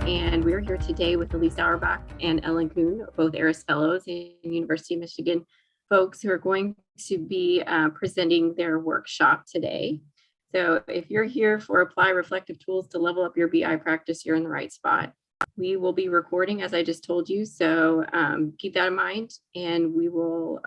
and we're here today with Elyse Aurbach and Kuhn, both ARIS Fellows in University of Michigan folks who are going to be presenting their workshop today. So if you're here for Apply Reflective Tools to Level Up Your BI Practice, you're in the right spot. We will be recording, as I just told you, so keep that in mind, and we will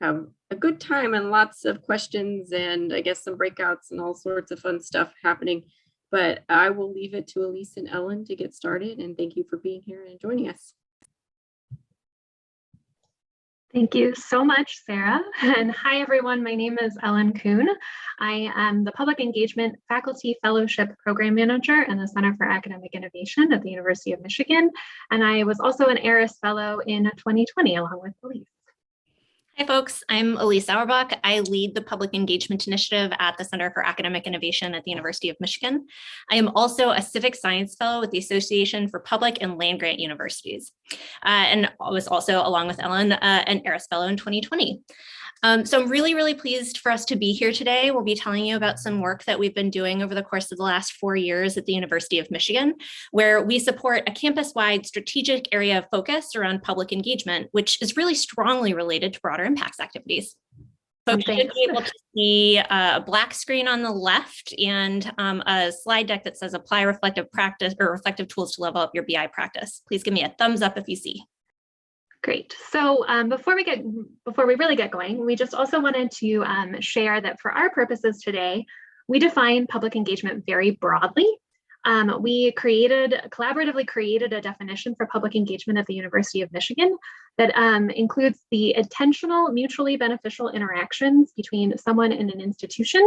have a good time and lots of questions and I guess some breakouts and all sorts of fun stuff happening. But I will leave it to Elyse and Ellen to get started, and thank you for being here and joining us. Thank you so much, Sarah. And hi, everyone. My name is Ellen Kuhn. I am the Public Engagement Faculty Fellowship Program Manager in the Center for Academic Innovation at the University of Michigan. And I was also an ARIS Fellow in 2020, along with Elyse. Hi, folks. I'm Elyse Aurbach. I lead the Public Engagement Initiative at the Center for Academic Innovation at the University of Michigan. I am also a Civic Science Fellow with the Association for Public and Land-Grant Universities. And I was also, along with Ellen, an ARIS Fellow in 2020. So I'm really pleased for us to be here today. We'll be telling you about some work that we've been doing over the course of the last 4 years at the University of Michigan, where we support a campus-wide strategic area of focus around public engagement, which is really strongly related to broader impacts activities. Folks should be able to see a black screen on the left and a slide deck that says apply reflective practice or reflective tools to level up your BI practice. Please give me a thumbs up if you see. Great. So before we really get going, we just also wanted to share that for our purposes today, we define public engagement very broadly. We collaboratively created a definition for public engagement at the University of Michigan that includes the intentional, mutually beneficial interactions between someone in an institution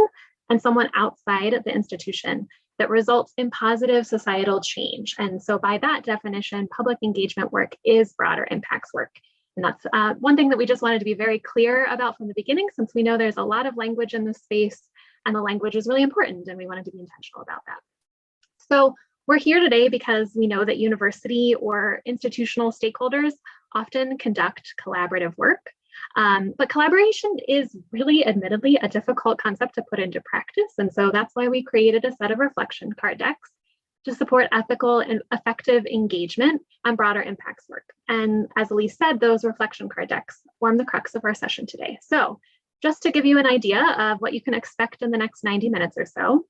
and someone outside of the institution that results in positive societal change. And so by that definition, public engagement work is broader impacts work. And that's one thing that we just wanted to be very clear about from the beginning, since we know there's a lot of language in this space and the language is really important, and we wanted to be intentional about that. So we're here today because we know that university or institutional stakeholders often conduct collaborative work. But collaboration is really, admittedly, a difficult concept to put into practice. And so that's why we created a set of reflection card decks to support ethical and effective engagement on broader impacts work. And as Elyse said, those reflection card decks form the crux of our session today. So just to give you an idea of what you can expect in the next 90 minutes or so,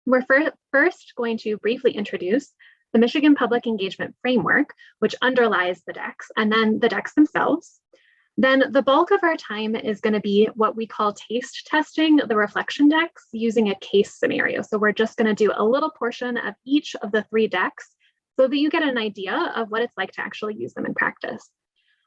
we're first going to briefly introduce the Michigan Public Engagement Framework, which underlies the decks, and then the decks themselves. Then the bulk of our time is going to be what we call taste testing the reflection decks using a case scenario. So we're just going to do a little portion of each of the 3 decks so that you get an idea of what it's like to actually use them in practice.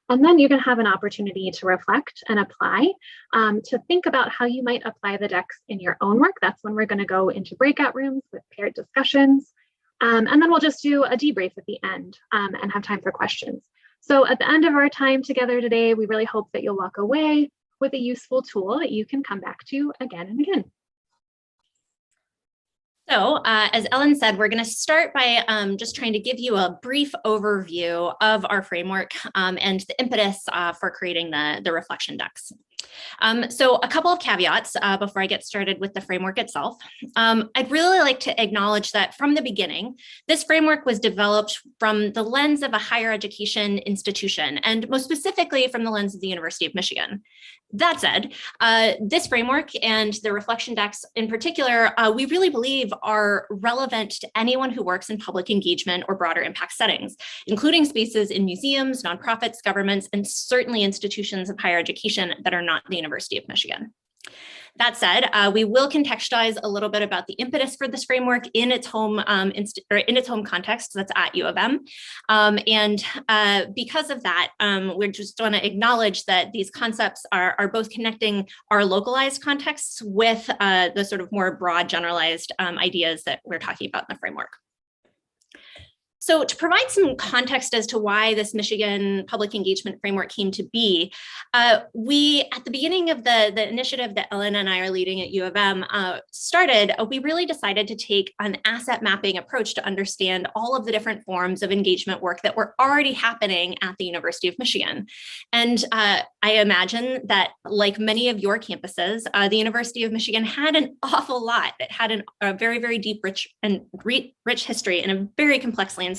And then you're going to have an opportunity to reflect and apply, to think about how you might apply the decks in your own work. That's when we're going to go into breakout rooms with paired discussions. And then we'll just do a debrief at the end and have time for questions. So at the end of our time together today, we really hope that you'll walk away with a useful tool that you can come back to again and again. So as Ellen said, we're going to start by just trying to give you a brief overview of our framework and the impetus for creating the reflection decks. So a couple of caveats before I get started with the framework itself. I'd really like to acknowledge that from the beginning, this framework was developed from the lens of a higher education institution, and most specifically from the lens of the University of Michigan. That said, this framework and the reflection decks in particular, we really believe are relevant to anyone who works in public engagement or broader impact settings, including spaces in museums, nonprofits, governments, and certainly institutions of higher education that are not the University of Michigan. That said, we will contextualize a little bit about the impetus for this framework in its home context, that's at U of M. Because of that, we just want to acknowledge that these concepts are both connecting our localized contexts with the sort of more broad generalized ideas that we're talking about in the framework. So to provide some context as to why this Michigan public engagement framework came to be, we, at the beginning of the initiative that Ellen and I are leading at U of M started, we really decided to take an asset mapping approach to understand all of the different forms of engagement work that were already happening at the University of Michigan. And I imagine that, like many of your campuses, the University of Michigan had an awful lot. It had a very, very deep, rich history and a very complex landscape.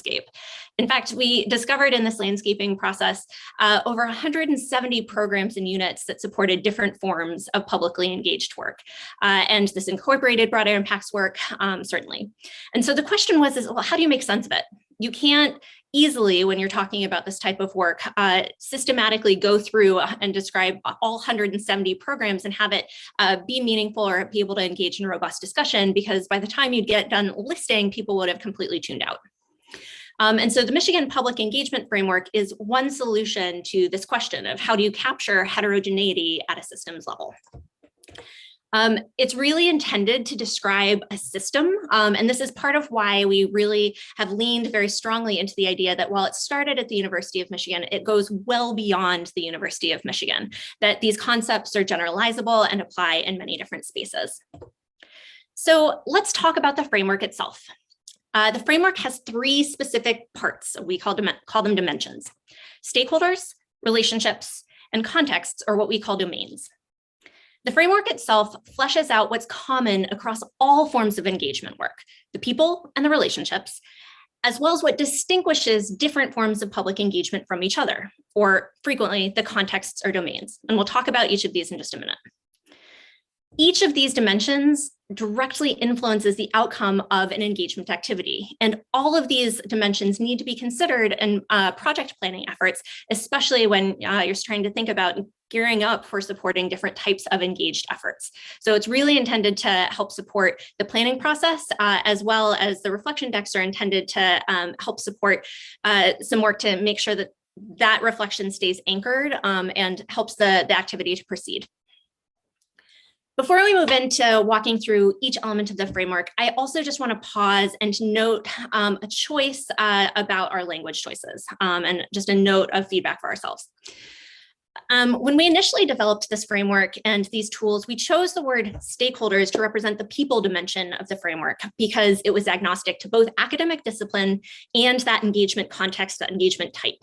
In fact, we discovered in this landscaping process over 170 programs and units that supported different forms of publicly engaged work. And this incorporated broader impacts work, certainly. And so the question was, well, how do you make sense of it? You can't easily, when you're talking about this type of work, systematically go through and describe all 170 programs and have it be meaningful or be able to engage in a robust discussion, because by the time you'd get done listing, people would have completely tuned out. And so the Michigan Public Engagement Framework is one solution to this question of how do you capture heterogeneity at a systems level. It's really intended to describe a system, and this is part of why we really have leaned very strongly into the idea that while it started at the University of Michigan, it goes well beyond the University of Michigan, that these concepts are generalizable and apply in many different spaces. So let's talk about the framework itself. The framework has three specific parts. We call them dimensions: stakeholders, relationships, and contexts, or what we call domains. The framework itself fleshes out what's common across all forms of engagement work, the people and the relationships, as well as what distinguishes different forms of public engagement from each other, or frequently the contexts or domains. And we'll talk about each of these in just a minute. Each of these dimensions directly influences the outcome of an engagement activity. And all of these dimensions need to be considered in project planning efforts, especially when you're trying to think about gearing up for supporting different types of engaged efforts. So it's really intended to help support the planning process, as well as the reflection decks are intended to help support some work to make sure that that reflection stays anchored and helps the activity to proceed. Before we move into walking through each element of the framework, I also just want to pause and note a choice about our language choices, and just a note of feedback for ourselves. When we initially developed this framework and these tools, we chose the word stakeholders to represent the people dimension of the framework because it was agnostic to both academic discipline and that engagement context, that engagement type.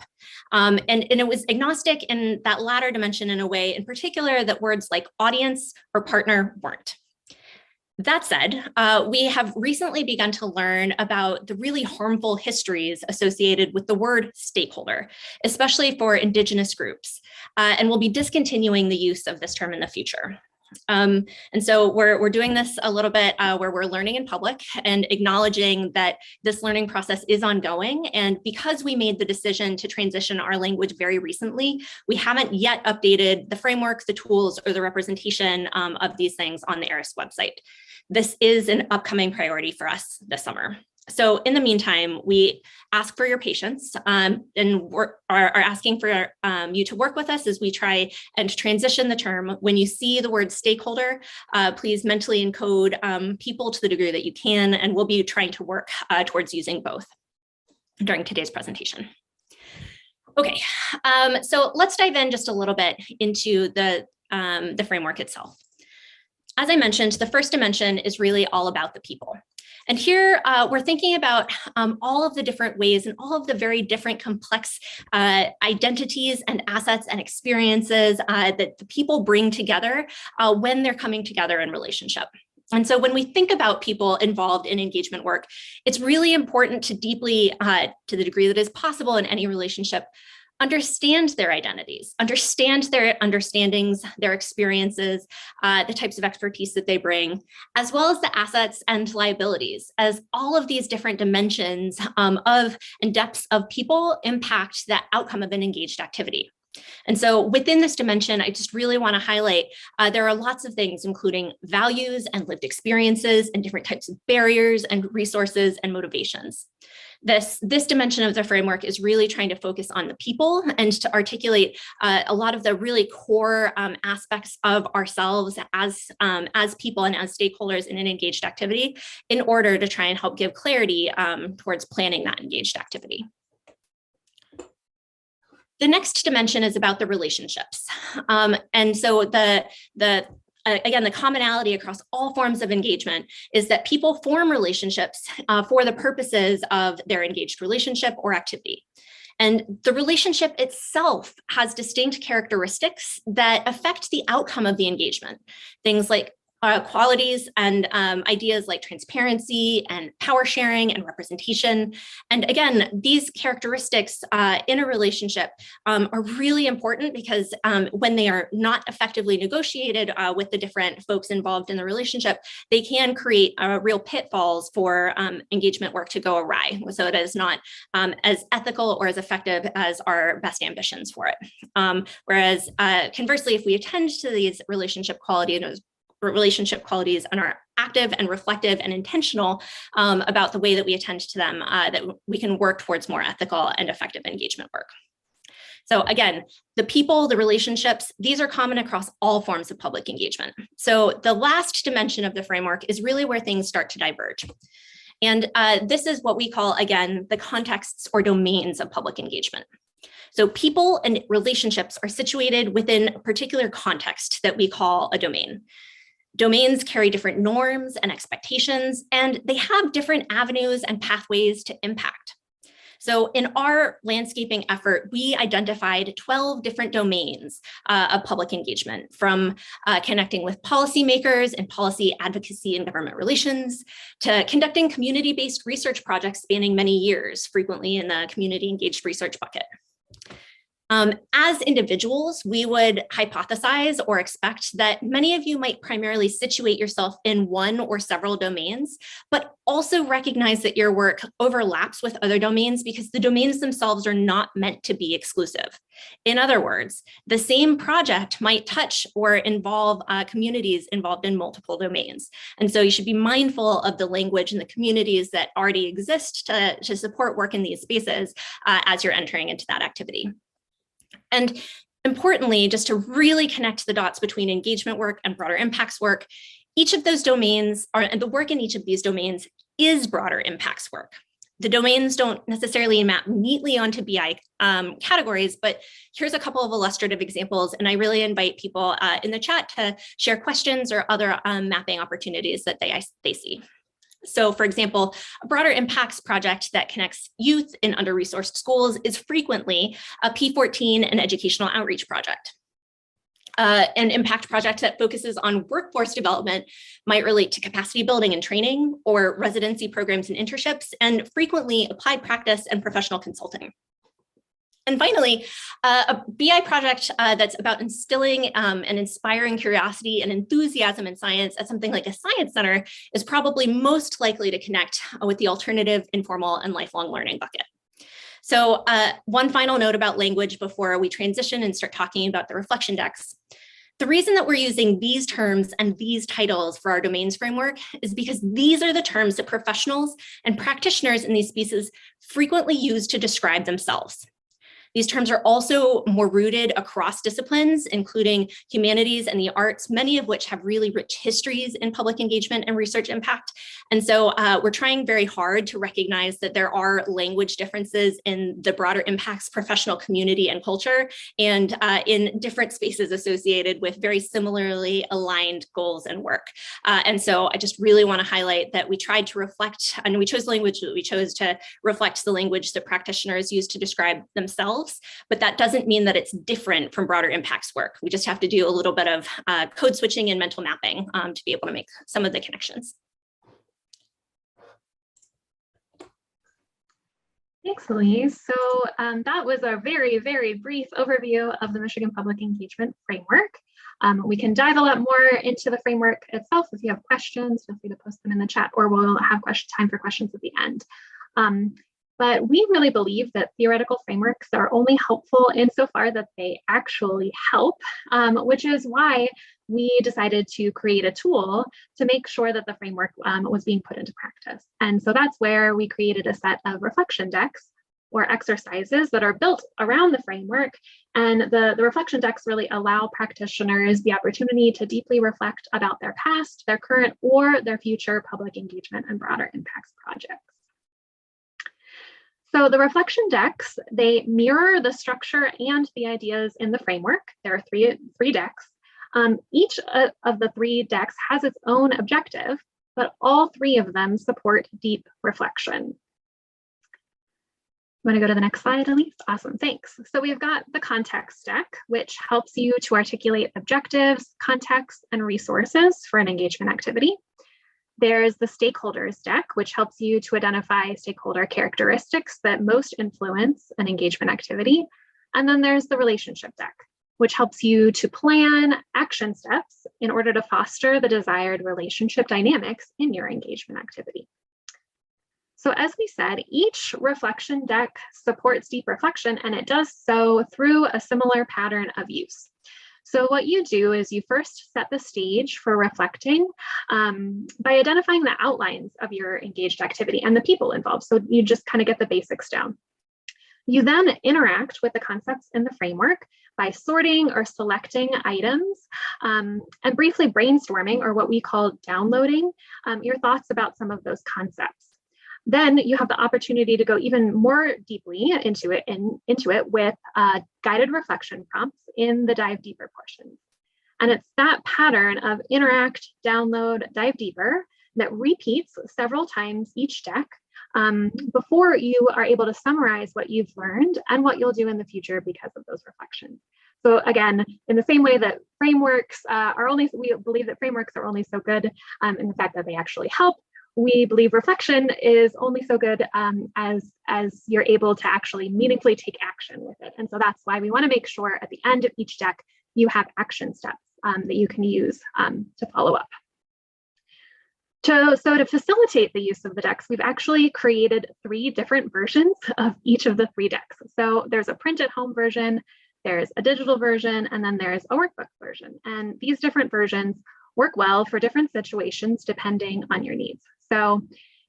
And it was agnostic in that latter dimension in a way, in particular, that words like audience or partner weren't. That said, we have recently begun to learn about the really harmful histories associated with the word stakeholder, especially for Indigenous groups, and we'll be discontinuing the use of this term in the future. And so we're doing this a little bit where we're learning in public and acknowledging that this learning process is ongoing. And because we made the decision to transition our language very recently, we haven't yet updated the framework, the tools, or the representation of these things on the ARIS website. This is an upcoming priority for us this summer. So in the meantime, we ask for your patience and are asking for you to work with us as we try and transition the term. When you see the word stakeholder, please mentally encode people to the degree that you can, and we'll be trying to work towards using both during today's presentation. Okay, so let's dive in just a little bit into the framework itself. As I mentioned, the first dimension is really all about the people. And here we're thinking about all of the different ways and all of the very different complex identities and assets and experiences that the people bring together when they're coming together in relationship. And so when we think about people involved in engagement work, it's really important to deeply, to the degree that is possible in any relationship, understand their identities, understand their understandings, their experiences, the types of expertise that they bring, as well as the assets and liabilities, as all of these different dimensions of and depths of people impact the outcome of an engaged activity. And so within this dimension, I just really want to highlight there are lots of things, including values and lived experiences and different types of barriers and resources and motivations. This dimension of the framework is really trying to focus on the people and to articulate a lot of the really core aspects of ourselves as people and as stakeholders in an engaged activity in order to try and help give clarity towards planning that engaged activity. The next dimension is about the relationships. And so again, the commonality across all forms of engagement is that people form relationships for the purposes of their engaged relationship or activity. And the relationship itself has distinct characteristics that affect the outcome of the engagement. Things like qualities and ideas like transparency and power sharing and representation. And again, these characteristics in a relationship are really important because when they are not effectively negotiated with the different folks involved in the relationship, they can create real pitfalls for engagement work to go awry. So it is not as ethical or as effective as our best ambitions for it. Whereas conversely, if we attend to these relationship qualities and are active and reflective and intentional about the way that we attend to them, that we can work towards more ethical and effective engagement work. So again, the people, the relationships, these are common across all forms of public engagement. So the last dimension of the framework is really where things start to diverge. And this is what we call, again, the contexts or domains of public engagement. So people and relationships are situated within a particular context that we call a domain. Domains carry different norms and expectations, and they have different avenues and pathways to impact. So in our landscaping effort, we identified 12 different domains of public engagement, from connecting with policymakers in policy advocacy and government relations, to conducting community-based research projects spanning many years, frequently in the community engaged research bucket. As individuals, we would hypothesize or expect that many of you might primarily situate yourself in one or several domains, but also recognize that your work overlaps with other domains because the domains themselves are not meant to be exclusive. In other words, the same project might touch or involve communities involved in multiple domains. And so you should be mindful of the language and the communities that already exist to support work in these spaces as you're entering into that activity. And importantly, just to really connect the dots between engagement work and broader impacts work, each of those domains and the work in each of these domains is broader impacts work. The domains don't necessarily map neatly onto BI categories, but here's a couple of illustrative examples. And I really invite people in the chat to share questions or other mapping opportunities that they see. So for example, a broader impacts project that connects youth in under-resourced schools is frequently a P14 and educational outreach project. An impact project that focuses on workforce development might relate to capacity building and training, or residency programs and internships, and frequently applied practice and professional consulting. And finally, a BI project that's about instilling and inspiring curiosity and enthusiasm in science at something like a science center is probably most likely to connect with the alternative, informal, and lifelong learning bucket. So one final note about language before we transition and start talking about the reflection decks. The reason that we're using these terms and these titles for our domains framework is because these are the terms that professionals and practitioners in these spaces frequently use to describe themselves. These terms are also more rooted across disciplines, including humanities and the arts, many of which have really rich histories in public engagement and research impact. And so we're trying very hard to recognize that there are language differences in the broader impacts professional community and culture, and in different spaces associated with very similarly aligned goals and work. And so I just really want to highlight that we tried to reflect, and we chose language that we chose to reflect the language that practitioners use to describe themselves. But that doesn't mean that it's different from broader impacts work. We just have to do a little bit of code switching and mental mapping to be able to make some of the connections. Thanks, Elyse. So that was a very, very brief overview of the Michigan Public Engagement Framework. We can dive a lot more into the framework itself. If you have questions, feel free to post them in the chat, or we'll have time for questions at the end. But we really believe that theoretical frameworks are only helpful insofar that they actually help, which is why we decided to create a tool to make sure that the framework was being put into practice. And so that's where we created a set of reflection decks or exercises that are built around the framework. And the reflection decks really allow practitioners the opportunity to deeply reflect about their past, their current, or their future public engagement and broader impacts projects. So the reflection decks, they mirror the structure and the ideas in the framework. There are three decks. Each of the 3 decks has its own objective, but all 3 of them support deep reflection. Want to go to the next slide, Elyse? Awesome, thanks. So we've got the context deck, which helps you to articulate objectives, context, and resources for an engagement activity. There's the stakeholders deck, which helps you to identify stakeholder characteristics that most influence an engagement activity. And then there's the relationship deck, which helps you to plan action steps in order to foster the desired relationship dynamics in your engagement activity. So as we said, each reflection deck supports deep reflection, and it does so through a similar pattern of use. So what you do is you first set the stage for reflecting by identifying the outlines of your engaged activity and the people involved. So you just kind of get the basics down. You then interact with the concepts in the framework by sorting or selecting items and briefly brainstorming, or what we call downloading, your thoughts about some of those concepts. Then you have the opportunity to go even more deeply into it with guided reflection prompts in the dive deeper portion. And it's that pattern of interact, download, dive deeper that repeats several times each deck before you are able to summarize what you've learned and what you'll do in the future because of those reflections. So again, in the same way that frameworks we believe that frameworks are only so good in the fact that they actually help, we believe reflection is only so good as you're able to actually meaningfully take action with it. And so that's why we want to make sure at the end of each deck, you have action steps that you can use to follow up. So to facilitate the use of the decks, we've actually created 3 different versions of each of the 3 decks. So there's a print at home version, there's a digital version, and then there's a workbook version. And these different versions work well for different situations depending on your needs. So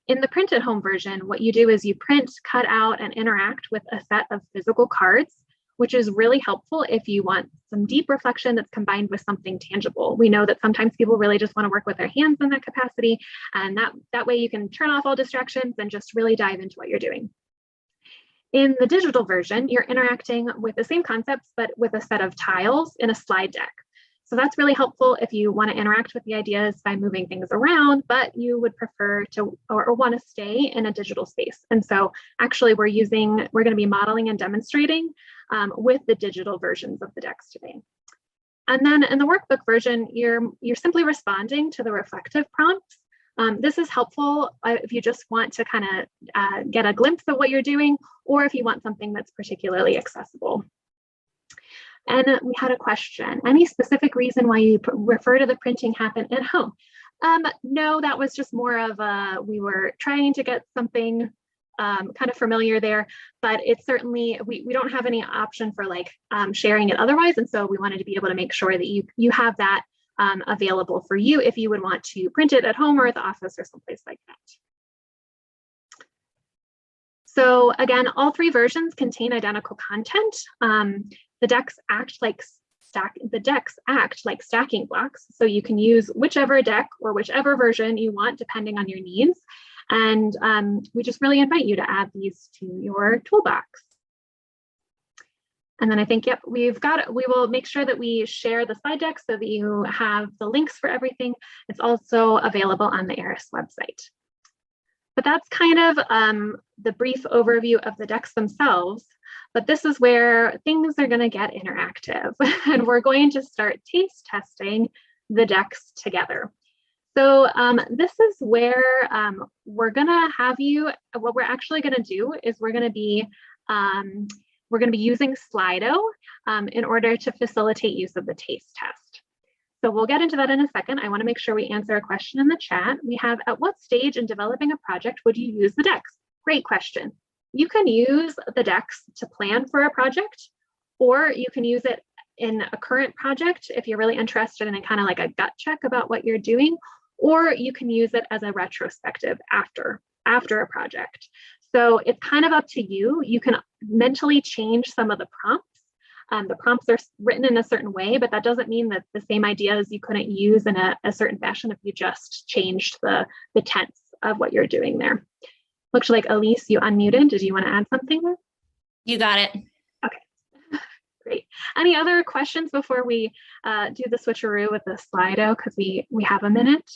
in the print at home version, what you do is you print, cut out, and interact with a set of physical cards, which is really helpful if you want some deep reflection that's combined with something tangible. We know that sometimes people really just want to work with their hands in that capacity, and that way you can turn off all distractions and just really dive into what you're doing. In the digital version, you're interacting with the same concepts, but with a set of tiles in a slide deck. So that's really helpful if you want to interact with the ideas by moving things around, but you would prefer to or want to stay in a digital space. And so actually we're going to be modeling and demonstrating with the digital versions of the decks today. And then in the workbook version, you're simply responding to the reflective prompts. This is helpful if you just want to kind of get a glimpse of what you're doing, or if you want something that's particularly accessible. And we had a question. Any specific reason why you refer to the printing happen at home? No, that was just more of we were trying to get something kind of familiar there, but it's certainly, we don't have any option for like sharing it otherwise. And so we wanted to be able to make sure that you have that available for you if you would want to print it at home or at the office or someplace like that. So again, all 3 versions contain identical content. The decks act like stacking blocks, so you can use whichever deck or whichever version you want depending on your needs. And we just really invite you to add these to your toolbox. And then I think, yep, we will make sure that we share the slide deck so that you have the links for everything. It's also available on the ARIS website. But that's kind of the brief overview of the decks themselves. But this is where things are going to get interactive. And we're going to start taste testing the decks together. So this is where we're going to have you, what we're actually going to do is we're going to be using Slido in order to facilitate use of the taste test. So we'll get into that in a second. I want to make sure we answer a question in the chat. We have, at what stage in developing a project would you use the decks? Great question. You can use the decks to plan for a project, or you can use it in a current project if you're really interested in kind of like a gut check about what you're doing, or you can use it as a retrospective after a project. So it's kind of up to you. You can mentally change some of the prompts. The prompts are written in a certain way, but that doesn't mean that the same ideas you couldn't use in a certain fashion if you just changed the tense of what you're doing there. Looks like Elyse, you unmuted. Did you want to add something there? You got it. Okay, great. Any other questions before we do the switcheroo with the Slido, because we have a minute?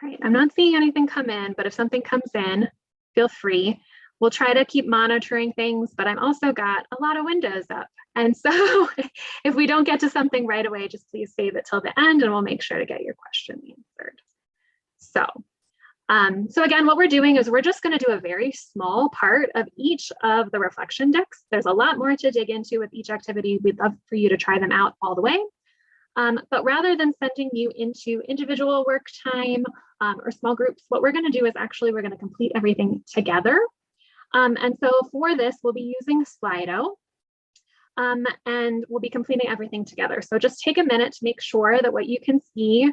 All right, I'm not seeing anything come in, but if something comes in, feel free. We'll try to keep monitoring things, but I'm also got a lot of windows up. And so if we don't get to something right away, just please save it till the end and we'll make sure to get your question answered. So again, what we're doing is we're just going to do a very small part of each of the reflection decks. There's a lot more to dig into with each activity. We'd love for you to try them out all the way. But rather than sending you into individual work time or small groups, what we're going to do is actually we're going to complete everything together. And so for this, we'll be using Slido and we'll be completing everything together. So just take a minute to make sure that what you can see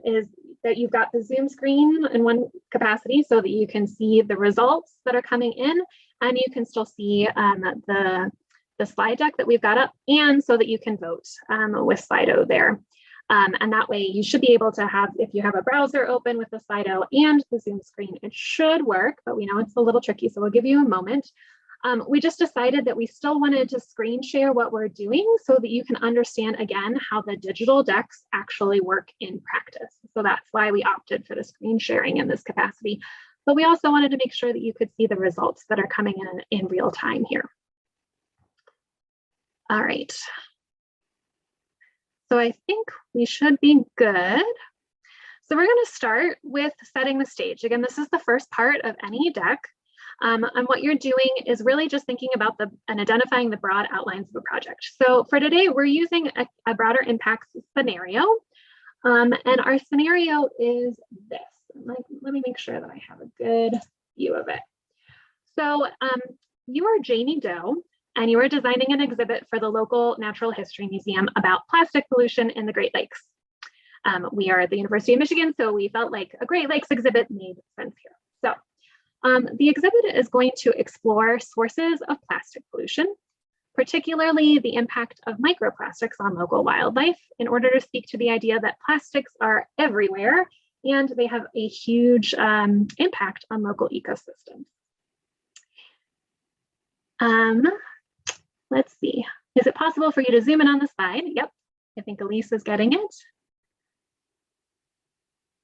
is that you've got the Zoom screen in one capacity so that you can see the results that are coming in, and you can still see the slide deck that we've got up, and so that you can vote with Slido there. And that way you should be able to have, if you have a browser open with the Slido and the Zoom screen, it should work, but we know it's a little tricky, so we'll give you a moment. We just decided that we still wanted to screen share what we're doing so that you can understand again how the digital decks actually work in practice. So that's why we opted for the screen sharing in this capacity. But we also wanted to make sure that you could see the results that are coming in real time here. All right. So I think we should be good. So we're going to start with setting the stage. Again, this is the first part of any deck. And what you're doing is really just thinking about and identifying the broad outlines of a project. So for today, we're using a broader impacts scenario. And our scenario is this. Let me make sure that I have a good view of it. So you are Janie Doe, and you are designing an exhibit for the local Natural History Museum about plastic pollution in the Great Lakes. We are at the University of Michigan, so we felt like a Great Lakes exhibit made sense here. So the exhibit is going to explore sources of plastic pollution, particularly the impact of microplastics on local wildlife, in order to speak to the idea that plastics are everywhere and they have a huge impact on local ecosystems. Let's see, is it possible for you to zoom in on the slide? Yep, I think Elyse is getting it.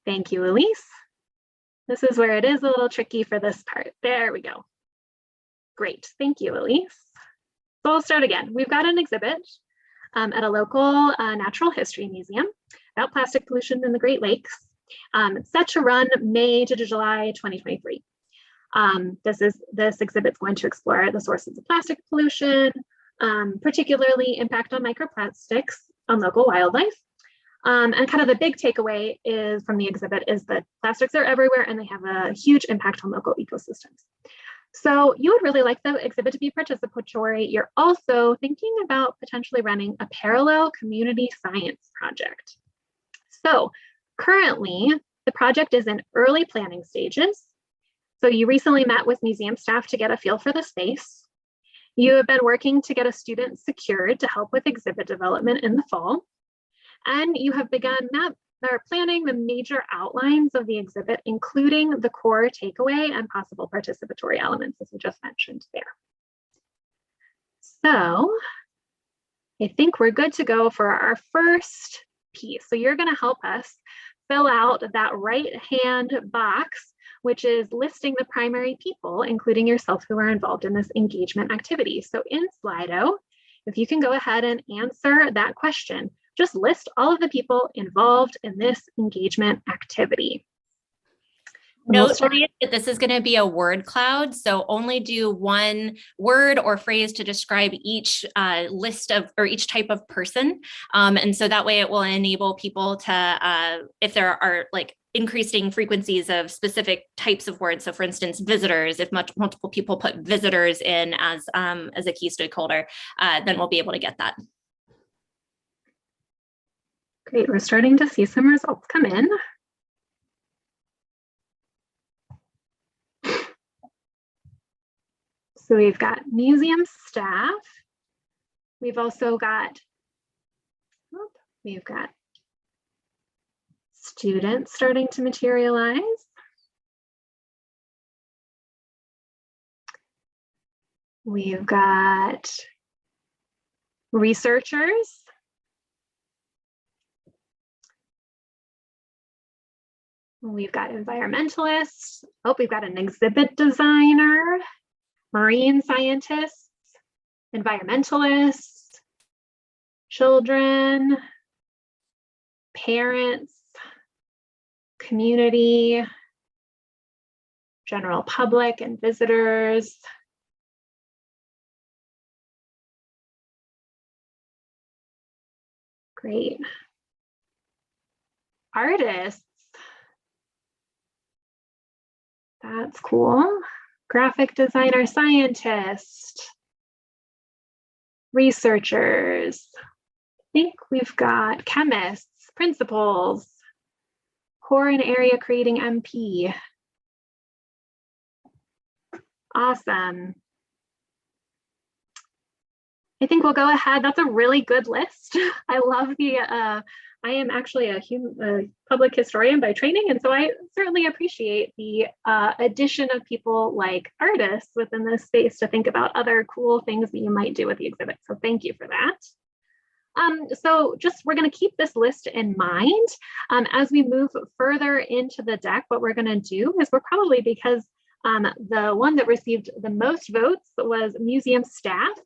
Thank you, Elyse. This is where it is a little tricky for this part. There we go. Great, thank you, Elyse. So I'll start again. We've got an exhibit at a local natural history museum about plastic pollution in the Great Lakes. It's set to run May to July 2023. This exhibit's going to explore the sources of plastic pollution, particularly impact on microplastics on local wildlife. And kind of the big takeaway is from the exhibit is that plastics are everywhere and they have a huge impact on local ecosystems. So you would really like the exhibit to be participatory. You're also thinking about potentially running a parallel community science project. So currently the project is in early planning stages. So you recently met with museum staff to get a feel for the space. You have been working to get a student secured to help with exhibit development in the fall. And you have begun planning the major outlines of the exhibit, including the core takeaway and possible participatory elements, as we just mentioned there. So I think we're good to go for our first piece. So you're going to help us fill out that right-hand box, which is listing the primary people, including yourself, who are involved in this engagement activity. So in Slido, if you can go ahead and answer that question, just list all of the people involved in this engagement activity. Note that this is going to be a word cloud, so only do one word or phrase to describe each list of or each type of person. And so that way it will enable people to, if there are like increasing frequencies of specific types of words. So for instance, visitors, if multiple people put visitors in as a key stakeholder, then we'll be able to get that. Great, we're starting to see some results come in. So we've got museum staff. We've also got, students starting to materialize. We've got researchers. We've got environmentalists. Oh, we've got an exhibit designer, marine scientists, environmentalists, children, parents, community, general public and visitors. Great. Artists. That's cool. Graphic designer, scientist, researchers. I think we've got chemists, principals, core and area creating MP. Awesome. I think we'll go ahead. That's a really good list. I love the, I am actually a public historian by training, and so I certainly appreciate the addition of people like artists within this space to think about other cool things that you might do with the exhibit. So thank you for that. So just we're going to keep this list in mind. As we move further into the deck, what we're going to do is we're probably, because the one that received the most votes was museum staff,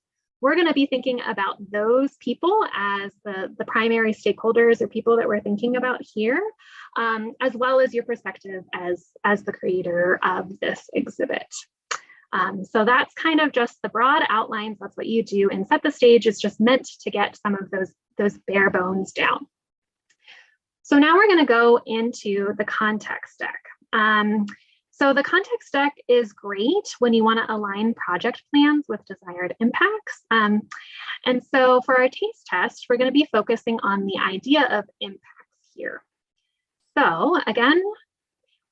we're going to be thinking about those people as the primary stakeholders or people that we're thinking about here, as well as your perspective as the creator of this exhibit. So that's kind of just the broad outlines. That's what you do, and Set the Stage is just meant to get some of those bare bones down. So now we're going to go into the context deck. So the context deck is great when you want to align project plans with desired impacts. And so for our taste test, we're going to be focusing on the idea of impacts here. So again,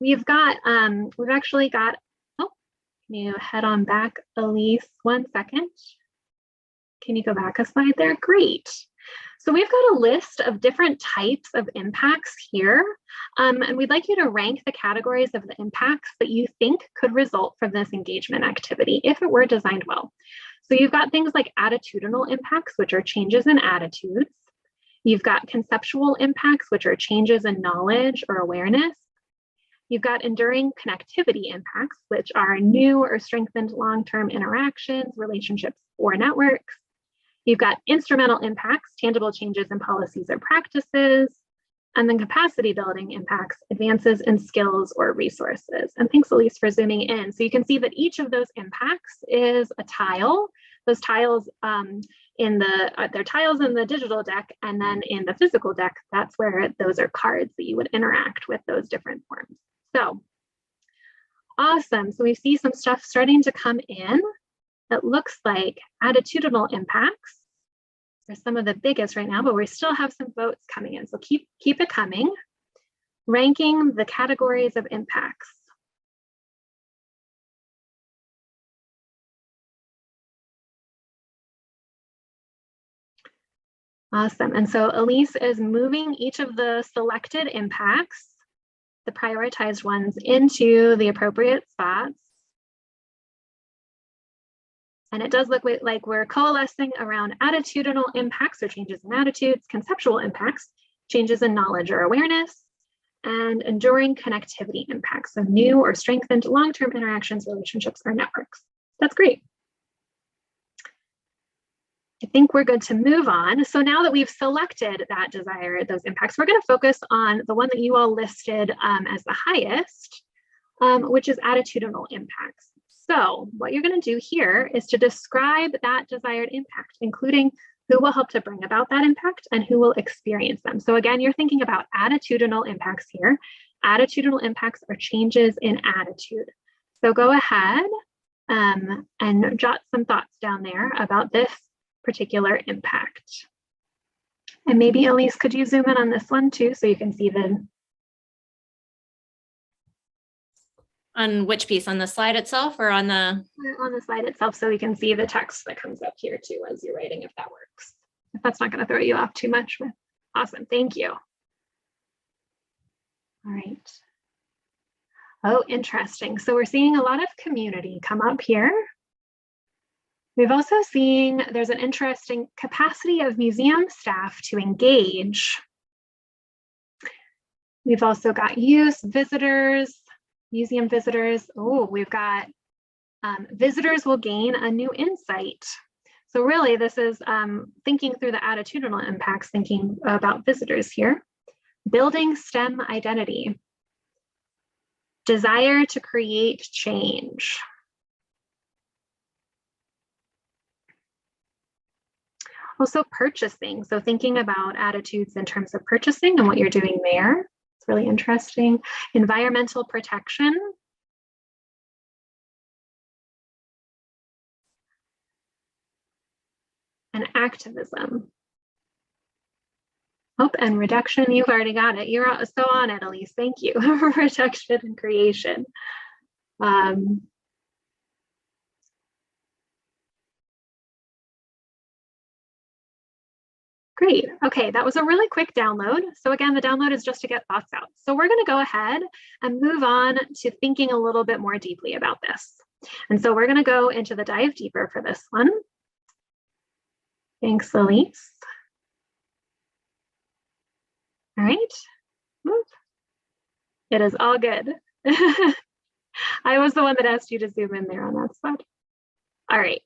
we've actually got, oh, can you head on back, Elyse, 1 second? Can you go back a slide there? Great. So we've got a list of different types of impacts here, and we'd like you to rank the categories of the impacts that you think could result from this engagement activity if it were designed well. So you've got things like attitudinal impacts, which are changes in attitudes. You've got conceptual impacts, which are changes in knowledge or awareness. You've got enduring connectivity impacts, which are new or strengthened long-term interactions, relationships, or networks. You've got instrumental impacts, tangible changes in policies or practices, and then capacity building impacts, advances in skills or resources. And thanks, Elyse, for zooming in. So you can see that each of those impacts is a tile. Those tiles they're tiles in the digital deck, and then in the physical deck, that's where those are cards that you would interact with those different forms. So awesome. So we see some stuff starting to come in. That looks like attitudinal impacts are some of the biggest right now, but we still have some votes coming in. So keep it coming. Ranking the categories of impacts. Awesome. And so Elyse is moving each of the selected impacts, the prioritized ones, into the appropriate spots. And it does look like we're coalescing around attitudinal impacts or changes in attitudes, conceptual impacts, changes in knowledge or awareness, and enduring connectivity impacts, so new or strengthened long-term interactions, relationships, or networks. That's great. I think we're good to move on. So now that we've selected those impacts, we're going to focus on the one that you all listed as the highest. which is attitudinal impacts. So what you're going to do here is to describe that desired impact, including who will help to bring about that impact and who will experience them. So again, you're thinking about attitudinal impacts here. Attitudinal impacts are changes in attitude. So go ahead and jot some thoughts down there about this particular impact. And maybe Elyse, could you zoom in on this one too, so you can see the... On which piece? On the slide itself or on the... On the slide itself, so we can see the text that comes up here too as you're writing, if that works. If that's not going to throw you off too much. Awesome, thank you. All right. Oh, interesting. So we're seeing a lot of community come up here. We've also seen there's an interesting capacity of museum staff to engage. We've also got use, visitors, museum visitors. Oh, we've got visitors will gain a new insight. So really this is thinking through the attitudinal impacts, thinking about visitors here. Building STEM identity. Desire to create change. Also purchasing, so thinking about attitudes in terms of purchasing and what you're doing there. It's really interesting. Environmental protection. And activism. Oh, and reduction, you've already got it. You're so on it, Elyse. Thank you for reduction and creation. Great. Okay, that was a really quick download. So again, the download is just to get thoughts out. So we're going to go ahead and move on to thinking a little bit more deeply about this. And so we're going to go into the dive deeper for this one. Thanks, Elyse. All right. It is all good. I was the one that asked you to zoom in there on that spot. All right.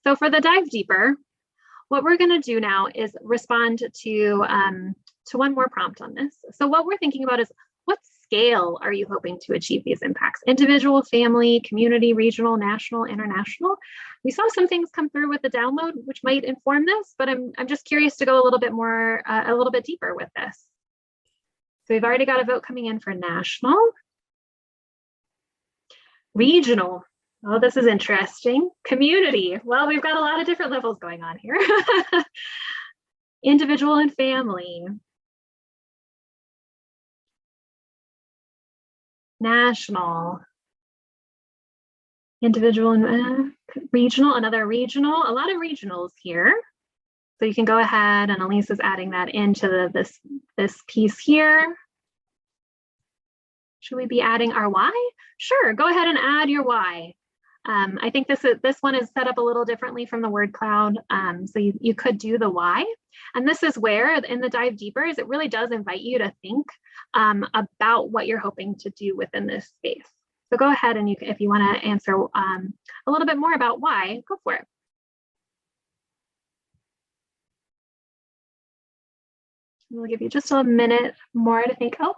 So for the dive deeper, what we're going to do now is respond to one more prompt on this. So what we're thinking about is, what scale are you hoping to achieve these impacts? Individual, family, community, regional, national, international? We saw some things come through with the download, which might inform this, but I'm just curious to go a little bit more, a little bit deeper with this. So we've already got a vote coming in for national. Regional. Oh, this is interesting. Community. Well, we've got a lot of different levels going on here. Individual and family. National. Individual and regional, another regional, a lot of regionals here. So you can go ahead, and Elyse is adding that into this piece here. Should we be adding our why? Sure, go ahead and add your why. I think this one is set up a little differently from the word cloud. So you could do the why. And this is where in the dive deeper is it really does invite you to think about what you're hoping to do within this space. So go ahead and if you want to answer a little bit more about why, go for it. We'll give you just a minute more to think. Oh,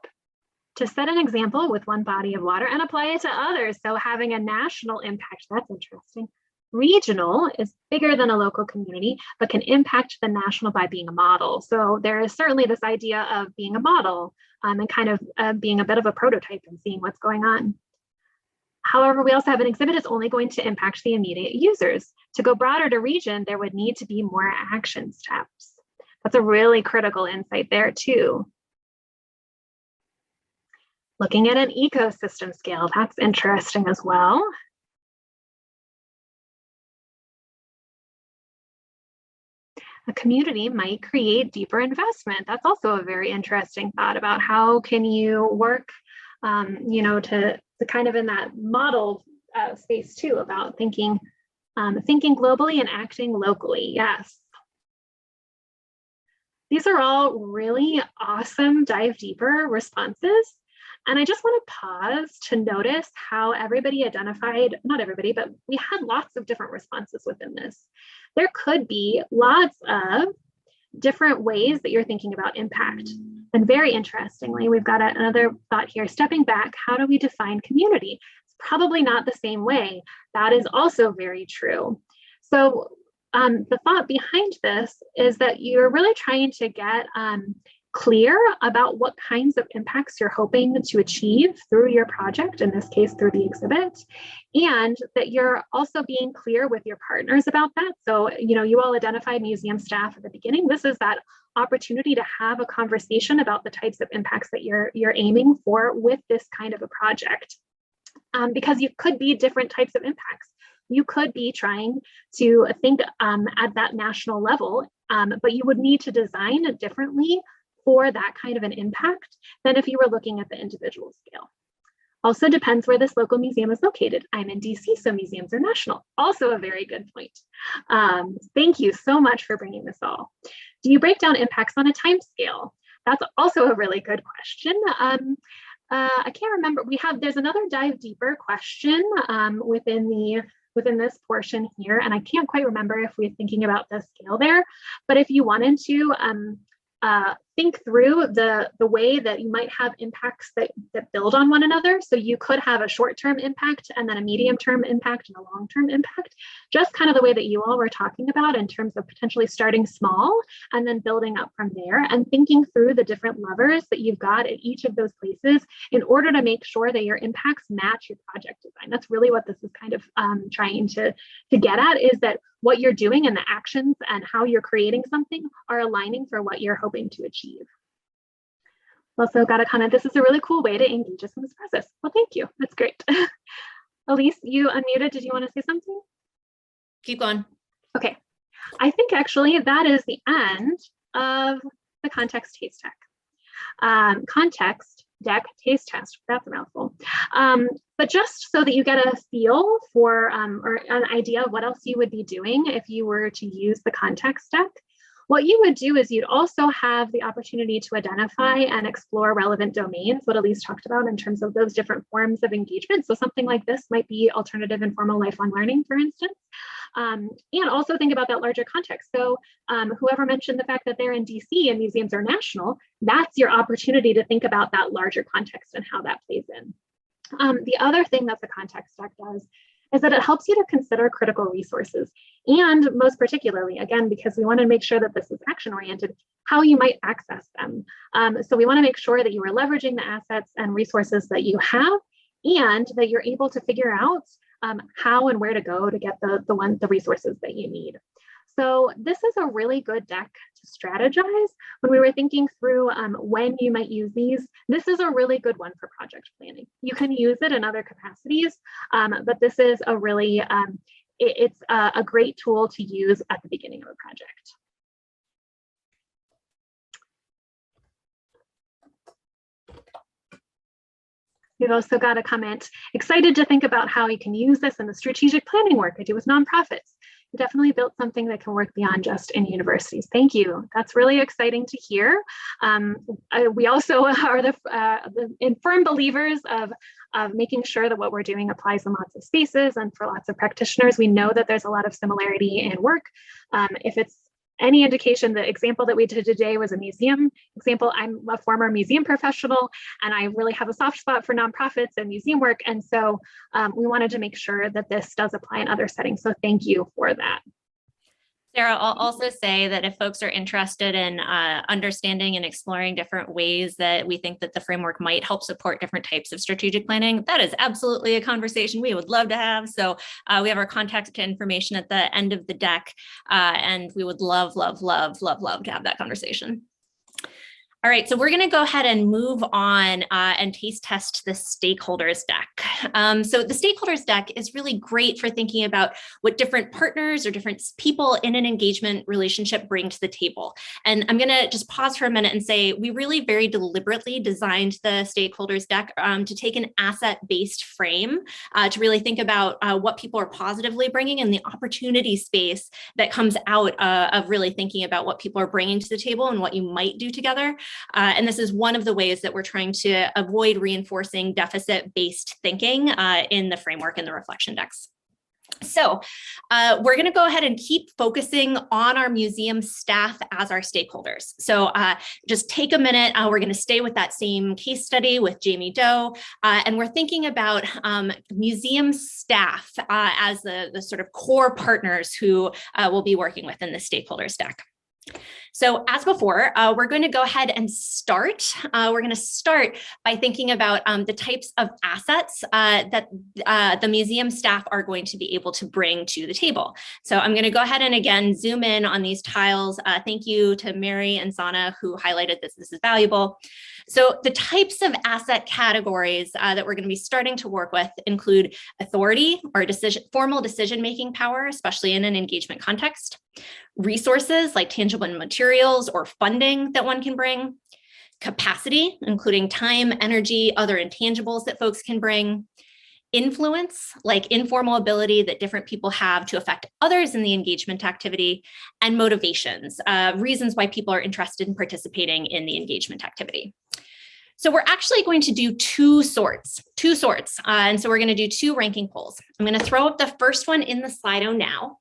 to set an example with one body of water and apply it to others. So having a national impact, that's interesting. Regional is bigger than a local community, but can impact the national by being a model. So there is certainly this idea of being a model and kind of being a bit of a prototype and seeing what's going on. However, we also have an exhibit is only going to impact the immediate users. To go broader to region, there would need to be more action steps. That's a really critical insight there too. Looking at an ecosystem scale, that's interesting as well. A community might create deeper investment. That's also a very interesting thought about how can you work, to kind of in that model space too, about thinking globally and acting locally. Yes. These are all really awesome dive deeper responses. And I just want to pause to notice how everybody identified, not everybody, but we had lots of different responses within this. There could be lots of different ways that you're thinking about impact. And very interestingly, we've got another thought here, stepping back, how do we define community? It's probably not the same way. That is also very true. So the thought behind this is that you're really trying to get clear about what kinds of impacts you're hoping to achieve through your project, in this case, through the exhibit, and that you're also being clear with your partners about that. So, you all identified museum staff at the beginning. This is that opportunity to have a conversation about the types of impacts that you're aiming for with this kind of a project, because you could be different types of impacts. You could be trying to think at that national level, but you would need to design it differently for that kind of an impact than if you were looking at the individual scale. Also depends where this local museum is located. I'm in DC, so museums are national. Also a very good point. Thank you so much for bringing this all. Do you break down impacts on a time scale? That's also a really good question. I can't remember. There's another dive deeper question within this portion here, and I can't quite remember if we're thinking about the scale there, but if you wanted to think through the way that you might have impacts that build on one another. So you could have a short-term impact and then a medium-term impact and a long-term impact, just kind of the way that you all were talking about in terms of potentially starting small and then building up from there and thinking through the different levers that you've got at each of those places in order to make sure that your impacts match your project design. That's really what this is kind of trying to get at, is that what you're doing and the actions and how you're creating something are aligning for what you're hoping to achieve. Also got a comment, this is a really cool way to engage us in this process. Well, thank you, that's great. Elyse, you unmuted, did you want to say something? Keep going. Okay, I think actually that is the end of the context taste deck. Context deck taste test, that's a mouthful. But just so that you get a feel for or an idea of what else you would be doing if you were to use the context deck, what you would do is you'd also have the opportunity to identify and explore relevant domains, what Elyse talked about in terms of those different forms of engagement. So something like this might be alternative informal lifelong learning, for instance. And also think about that larger context. So whoever mentioned the fact that they're in DC and museums are national, that's your opportunity to think about that larger context and how that plays in. The other thing that the context deck does is that it helps you to consider critical resources. And most particularly, again, because we want to make sure that this is action-oriented, how you might access them. So we want to make sure that you are leveraging the assets and resources that you have, and that you're able to figure out how and where to go to get the resources that you need. So this is a really good deck to strategize. When we were thinking through when you might use these, this is a really good one for project planning. You can use it in other capacities, but this is a really, it's a great tool to use at the beginning of a project. We've also got a comment, excited to think about how you can use this in the strategic planning work I do with nonprofits. You definitely built something that can work beyond just in universities. Thank you. That's really exciting to hear. We also are the firm believers of making sure that what we're doing applies in lots of spaces and for lots of practitioners. We know that there's a lot of similarity in work. If it's any indication, the example that we did today was a museum example. I'm a former museum professional, and I really have a soft spot for nonprofits and museum work. And so we wanted to make sure that this does apply in other settings. So thank you for that. Sarah, I'll also say that if folks are interested in understanding and exploring different ways that we think that the framework might help support different types of strategic planning, that is absolutely a conversation we would love to have. So we have our contact information at the end of the deck, and we would love, love, love, love, love to have that conversation. All right, so we're going to go ahead and move on and taste test the stakeholders deck. So the stakeholders deck is really great for thinking about what different partners or different people in an engagement relationship bring to the table. And I'm going to just pause for a minute and say we really very deliberately designed the stakeholders deck to take an asset-based frame to really think about what people are positively bringing and the opportunity space that comes out of really thinking about what people are bringing to the table and what you might do together. And this is one of the ways that we're trying to avoid reinforcing deficit-based thinking in the framework and the reflection decks. So we're going to go ahead and keep focusing on our museum staff as our stakeholders. So just take a minute. We're going to stay with that same case study with Jamie Doe, and we're thinking about museum staff as the sort of core partners who we'll be working with in the stakeholder stack. So as before, we're going to go ahead and start. We're going to start by thinking about the types of assets that the museum staff are going to be able to bring to the table. So I'm going to go ahead and again, zoom in on these tiles. Thank you to Mary and Sana who highlighted this. This is valuable. So the types of asset categories that we're going to be starting to work with include authority or formal decision-making power, especially in an engagement context, resources like tangible materials or funding that one can bring, capacity, including time, energy, other intangibles that folks can bring, influence, like informal ability that different people have to affect others in the engagement activity, and motivations, reasons why people are interested in participating in the engagement activity. So we're actually going to do two sorts. And so we're going to do two ranking polls. I'm going to throw up the first one in the Slido now.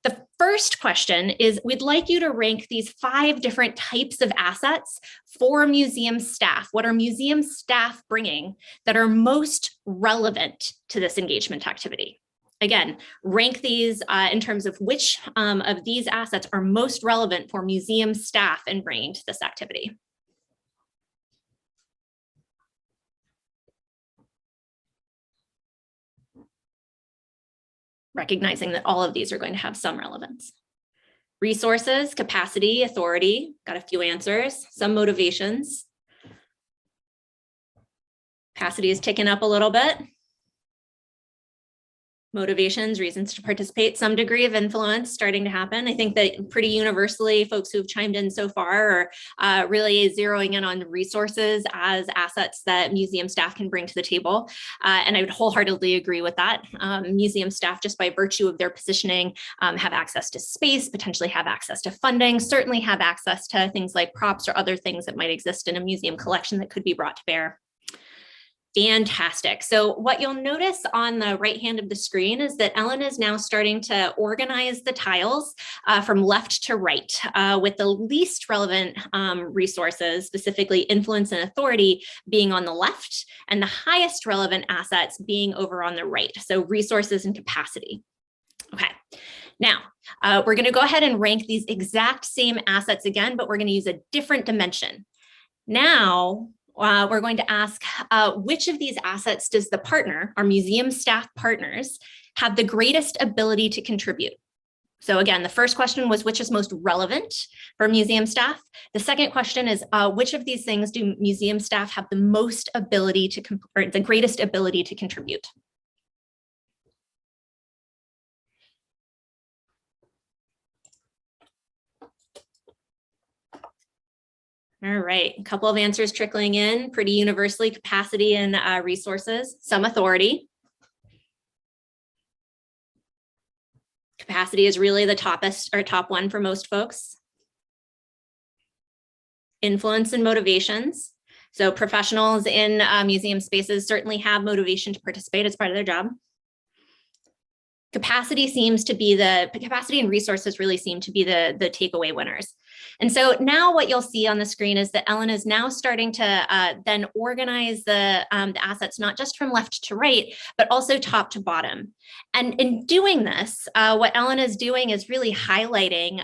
The first question is, we'd like you to rank these 5 different types of assets for museum staff. What are museum staff bringing that are most relevant to this engagement activity? Again, rank these in terms of which of these assets are most relevant for museum staff in bringing to this activity. Recognizing that all of these are going to have some relevance. Resources, capacity, authority, got a few answers, some motivations. Capacity is ticking up a little bit. Motivations, reasons to participate, some degree of influence starting to happen. I think that pretty universally, folks who've chimed in so far are really zeroing in on resources as assets that museum staff can bring to the table. And I would wholeheartedly agree with that. Museum staff, just by virtue of their positioning, have access to space, potentially have access to funding, certainly have access to things like props or other things that might exist in a museum collection that could be brought to bear. Fantastic. So what you'll notice on the right hand of the screen is that Ellen is now starting to organize the tiles from left to right with the least relevant resources, specifically influence and authority, being on the left and the highest relevant assets being over on the right. So resources and capacity. Okay. Now, we're going to go ahead and rank these exact same assets again, but we're going to use a different dimension. Now, we're going to ask which of these assets does the partner, our museum staff partners, have the greatest ability to contribute? So again, the first question was which is most relevant for museum staff. The second question is which of these things do museum staff have the most ability to, or the greatest ability to contribute? All right, a couple of answers trickling in, pretty universally, capacity and resources, some authority. Capacity is really the top one for most folks. Influence and motivations. So professionals in museum spaces certainly have motivation to participate as part of their job. Capacity and resources really seem to be the takeaway winners. And so now what you'll see on the screen is that Ellen is now starting to then organize the assets, not just from left to right, but also top to bottom. And in doing this, what Ellen is doing is really highlighting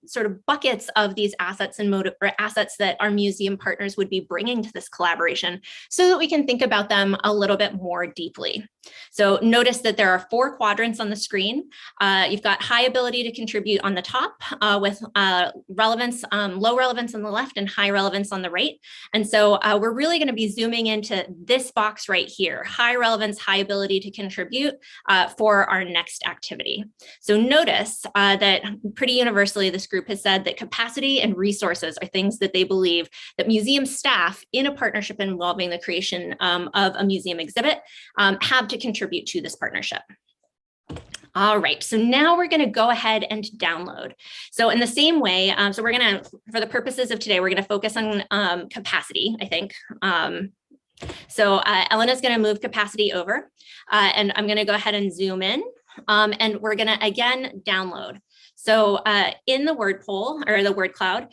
sort of buckets of these assets and assets that our museum partners would be bringing to this collaboration so that we can think about them a little bit more deeply. So notice that there are 4 quadrants on the screen. You've got high ability to contribute on the top with relevance, low relevance on the left and high relevance on the right. And so we're really going to be zooming into this box right here, high relevance, high ability to contribute for our next activity. So notice that pretty universally, this group has said that capacity and resources are things that they believe that museum staff in a partnership involving the creation of a museum exhibit have to contribute to this partnership. All right, so now we're going to go ahead and download. So in the same way, so we're going to, for the purposes of today, we're going to focus on capacity, I think. So Elena's going to move capacity over, and I'm going to go ahead and zoom in and we're going to, again, download. So in the word poll or the word cloud,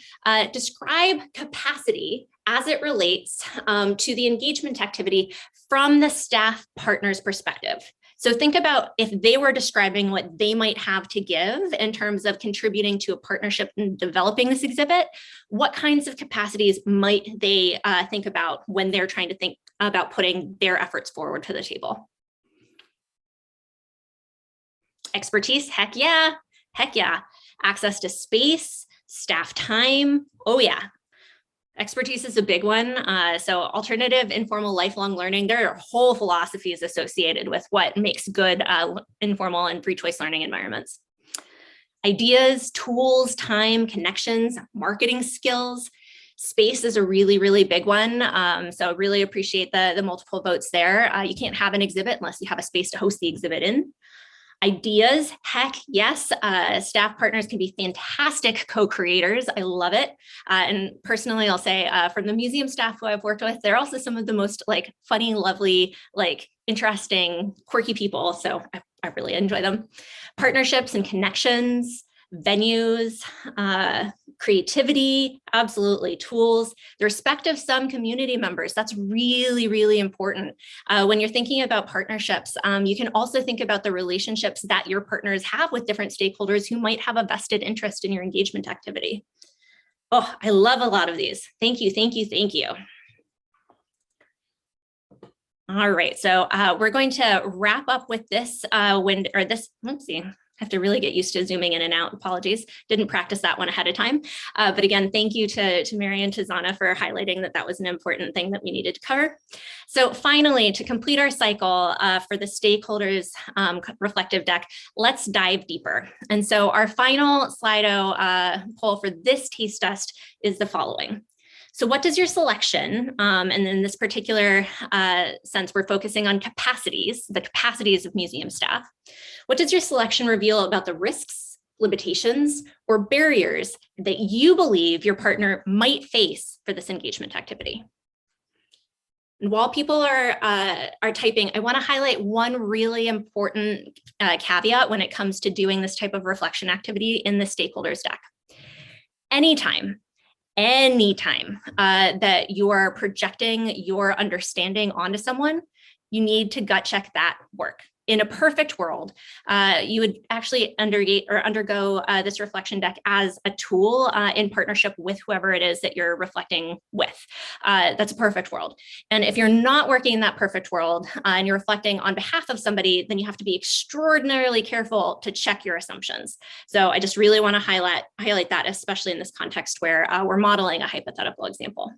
describe capacity as it relates to the engagement activity from the staff partner's perspective. So think about if they were describing what they might have to give in terms of contributing to a partnership in developing this exhibit, what kinds of capacities might they think about when they're trying to think about putting their efforts forward to the table? Expertise, heck yeah, heck yeah. Access to space, staff time, oh yeah. Expertise is a big one. So alternative, informal, lifelong learning, there are whole philosophies associated with what makes good informal and free choice learning environments. Ideas, tools, time, connections, marketing skills. Space is a really, really big one. So really appreciate the multiple votes there. You can't have an exhibit unless you have a space to host the exhibit in. Ideas, heck yes. Staff partners can be fantastic co-creators. I love it. And personally, I'll say from the museum staff who I've worked with, they're also some of the most like funny, lovely, like interesting, quirky people. So I really enjoy them. Partnerships and connections, venues, creativity, absolutely, tools, the respect of some community members. That's really, really important. When you're thinking about partnerships, you can also think about the relationships that your partners have with different stakeholders who might have a vested interest in your engagement activity. Oh, I love a lot of these. Thank you, thank you, thank you. All right, so we're going to wrap up with this let's see. I have to really get used to zooming in and out. Apologies. Didn't practice that one ahead of time. But again, thank you to Mary and to Zana for highlighting that was an important thing that we needed to cover. So finally, to complete our cycle for the stakeholders reflective deck, let's dive deeper. And so our final Slido poll for this taste test is the following. So what does your selection, and in this particular sense, we're focusing on capacities, the capacities of museum staff. What does your selection reveal about the risks, limitations, or barriers that you believe your partner might face for this engagement activity? And while people are typing, I want to highlight one really important caveat when it comes to doing this type of reflection activity in the stakeholders deck. Anytime that you are projecting your understanding onto someone, you need to gut check that work. In a perfect world, you would actually undergo this reflection deck as a tool in partnership with whoever it is that you're reflecting with. That's a perfect world. And if you're not working in that perfect world and you're reflecting on behalf of somebody, then you have to be extraordinarily careful to check your assumptions. So I just really want to highlight that, especially in this context where we're modeling a hypothetical example.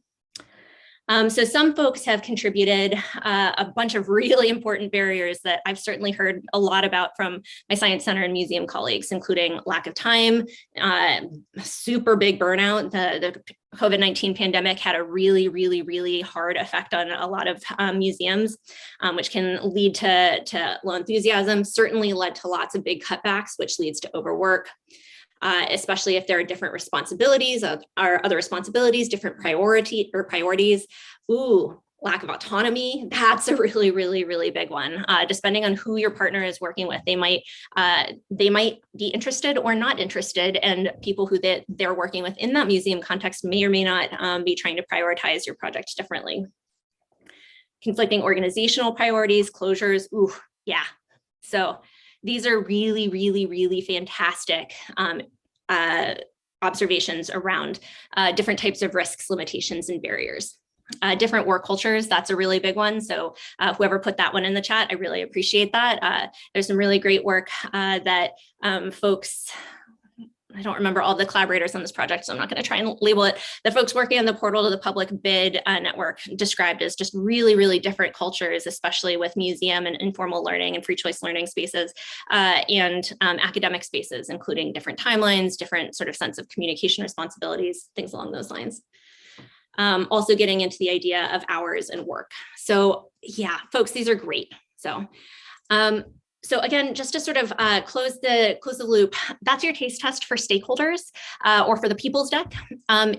So some folks have contributed a bunch of really important barriers that I've certainly heard a lot about from my Science Center and museum colleagues, including lack of time, super big burnout. The COVID-19 pandemic had a really, really, really hard effect on a lot of museums, which can lead to low enthusiasm, certainly led to lots of big cutbacks, which leads to overwork. Especially if there are different responsibilities or other responsibilities, different priorities. Ooh, lack of autonomy. That's a really, really, really big one. Depending on who your partner is working with, they might be interested or not interested, and people who they're working with in that museum context may or may not be trying to prioritize your project differently. Conflicting organizational priorities, closures. Ooh, yeah. So these are really, really, really fantastic observations around different types of risks, limitations, and barriers. Different work cultures, that's a really big one. So whoever put that one in the chat, I really appreciate that. There's some really great work that folks, I don't remember all the collaborators on this project, so I'm not going to try and label it. The folks working on the Portal to the Public Bid network described as just really, really different cultures, especially with museum and informal learning and free choice learning spaces and academic spaces, including different timelines, different sort of sense of communication responsibilities, things along those lines. Also getting into the idea of hours and work. So yeah, folks, these are great. So again, just to sort of close the loop, that's your taste test for stakeholders or for the people's deck.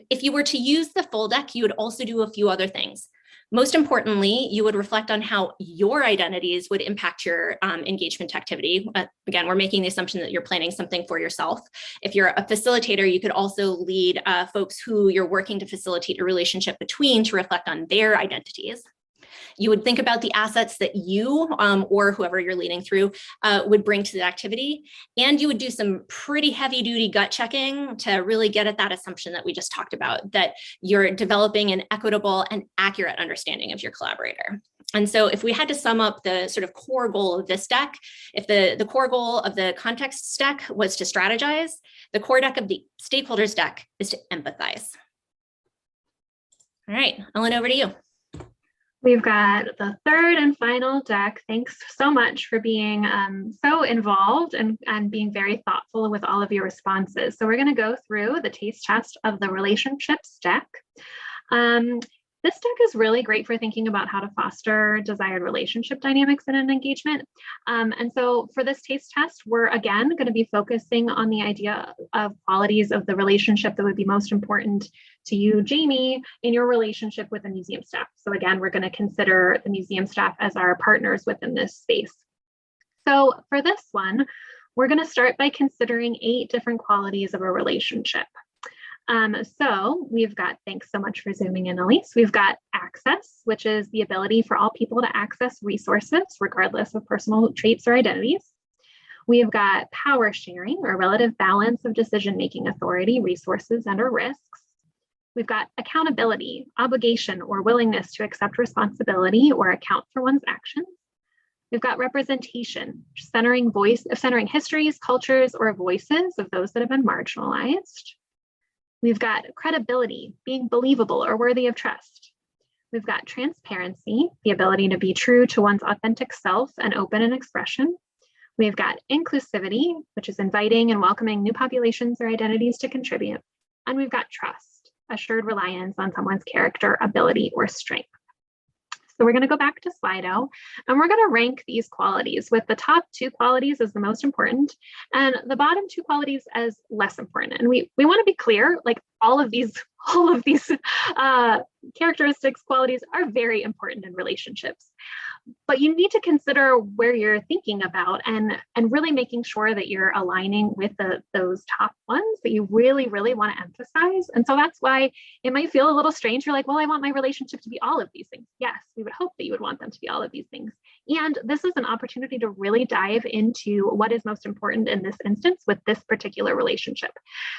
If you were to use the full deck, you would also do a few other things. Most importantly, you would reflect on how your identities would impact your engagement activity. Again, we're making the assumption that you're planning something for yourself. If you're a facilitator, you could also lead folks who you're working to facilitate a relationship between to reflect on their identities. You would think about the assets that you or whoever you're leading through would bring to the activity. And you would do some pretty heavy duty gut checking to really get at that assumption that we just talked about, that you're developing an equitable and accurate understanding of your collaborator. And so if we had to sum up the sort of core goal of this deck, if the core goal of the context deck was to strategize, the core deck of the stakeholders deck is to empathize. All right, Ellen, over to you. We've got the third and final deck. Thanks so much for being so involved and being very thoughtful with all of your responses. So we're going to go through the taste test of the relationships deck. This deck is really great for thinking about how to foster desired relationship dynamics in an engagement. And so for this taste test, we're again going to be focusing on the idea of qualities of the relationship that would be most important to you, Jamie, in your relationship with the museum staff. So again, we're going to consider the museum staff as our partners within this space. So for this one, we're going to start by considering 8 different qualities of a relationship. So we've got, thanks so much for zooming in, Elyse. We've got access, which is the ability for all people to access resources, regardless of personal traits or identities. We've got power sharing, or relative balance of decision-making authority, resources, and or risks. We've got accountability, obligation, or willingness to accept responsibility or account for one's actions. We've got representation, centering histories, cultures, or voices of those that have been marginalized. We've got credibility, being believable or worthy of trust. We've got transparency, the ability to be true to one's authentic self and open in expression. We've got inclusivity, which is inviting and welcoming new populations or identities to contribute. And we've got trust, assured reliance on someone's character, ability, or strength. So we're going to go back to Slido, and we're going to rank these qualities with the top 2 qualities as the most important and the bottom 2 qualities as less important. And we want to be clear, like all of these characteristics, qualities are very important in relationships. But you need to consider where you're thinking about and really making sure that you're aligning with those top ones that you really, really want to emphasize. And so that's why it might feel a little strange. You're like, well, I want my relationship to be all of these things. Yes, we would hope that you would want them to be all of these things. And this is an opportunity to really dive into what is most important in this instance with this particular relationship.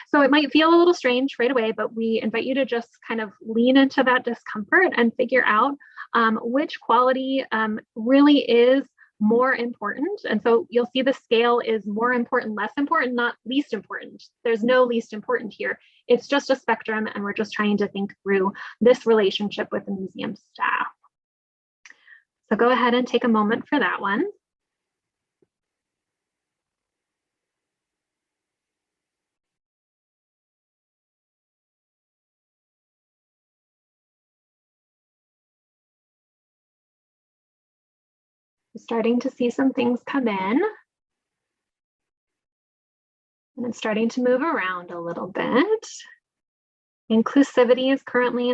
So it might feel a little strange right away, but we invite you to just kind of lean into that discomfort and figure out which quality really is more important. And so you'll see the scale is more important, less important, not least important. There's no least important here. It's just a spectrum, and we're just trying to think through this relationship with the museum staff. So go ahead and take a moment for that one. Starting to see some things come in. And it's starting to move around a little bit. Inclusivity is currently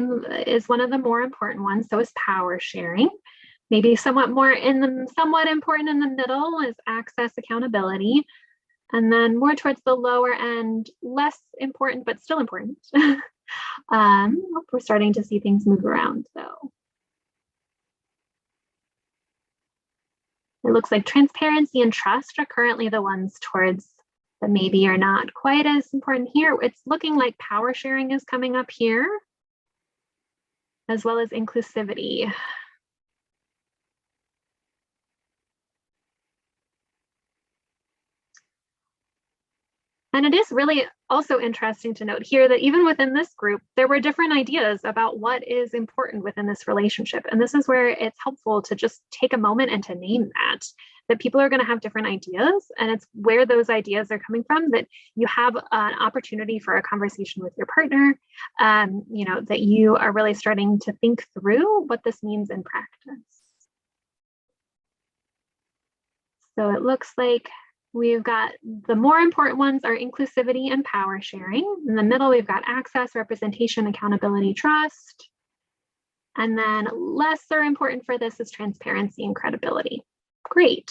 is one of the more important ones. So is power sharing. Maybe somewhat important in the middle is access, accountability. And then more towards the lower end, less important, but still important. We're starting to see things move around though. It looks like transparency and trust are currently the ones towards the maybe are not quite as important here. It's looking like power sharing is coming up here, as well as inclusivity. And it is really also interesting to note here that even within this group, there were different ideas about what is important within this relationship. And this is where it's helpful to just take a moment and to name that people are going to have different ideas. And it's where those ideas are coming from that you have an opportunity for a conversation with your partner, that you are really starting to think through what this means in practice. So it looks like we've got the more important ones are inclusivity and power sharing. In the middle, we've got access, representation, accountability, trust. And then lesser important for this is transparency and credibility. Great.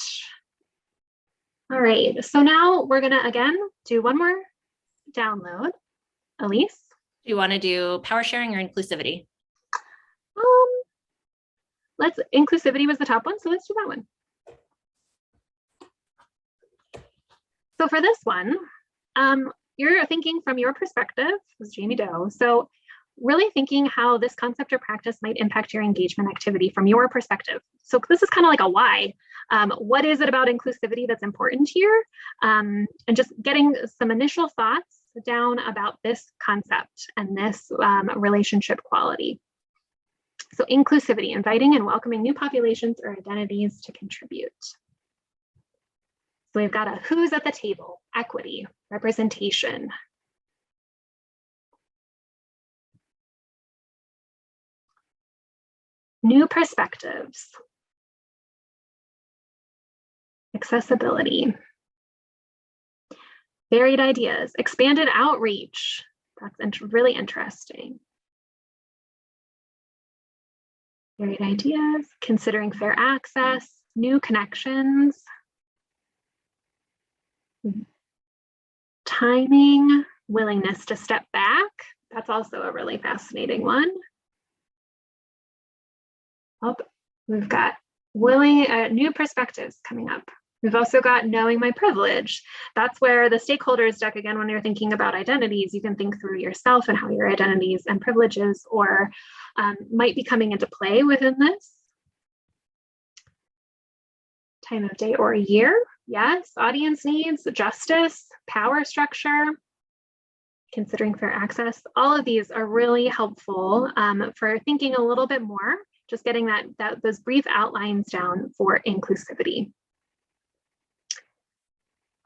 All right, so now we're gonna, again, do one more download. Elyse? Do you want to do power sharing or inclusivity? Inclusivity was the top one, so let's do that one. So for this one, you're thinking from your perspective as Jamie Doe. So really thinking how this concept or practice might impact your engagement activity from your perspective. So this is kind of like a why. What is it about inclusivity that's important here? And just getting some initial thoughts down about this concept and this relationship quality. So inclusivity, inviting and welcoming new populations or identities to contribute. So we've got a who's at the table, equity, representation. New perspectives, accessibility, varied ideas, expanded outreach. That's really interesting. Varied ideas, considering fair access, new connections, timing, willingness to step back. That's also a really fascinating one. Oh, we've got new perspectives coming up. We've also got knowing my privilege. That's where the stakeholders deck, again, when you're thinking about identities, you can think through yourself and how your identities and privileges or might be coming into play within this. Time of day or year, yes. Audience needs, justice, power structure, considering fair access. All of these are really helpful for thinking a little bit more, just getting those brief outlines down for inclusivity.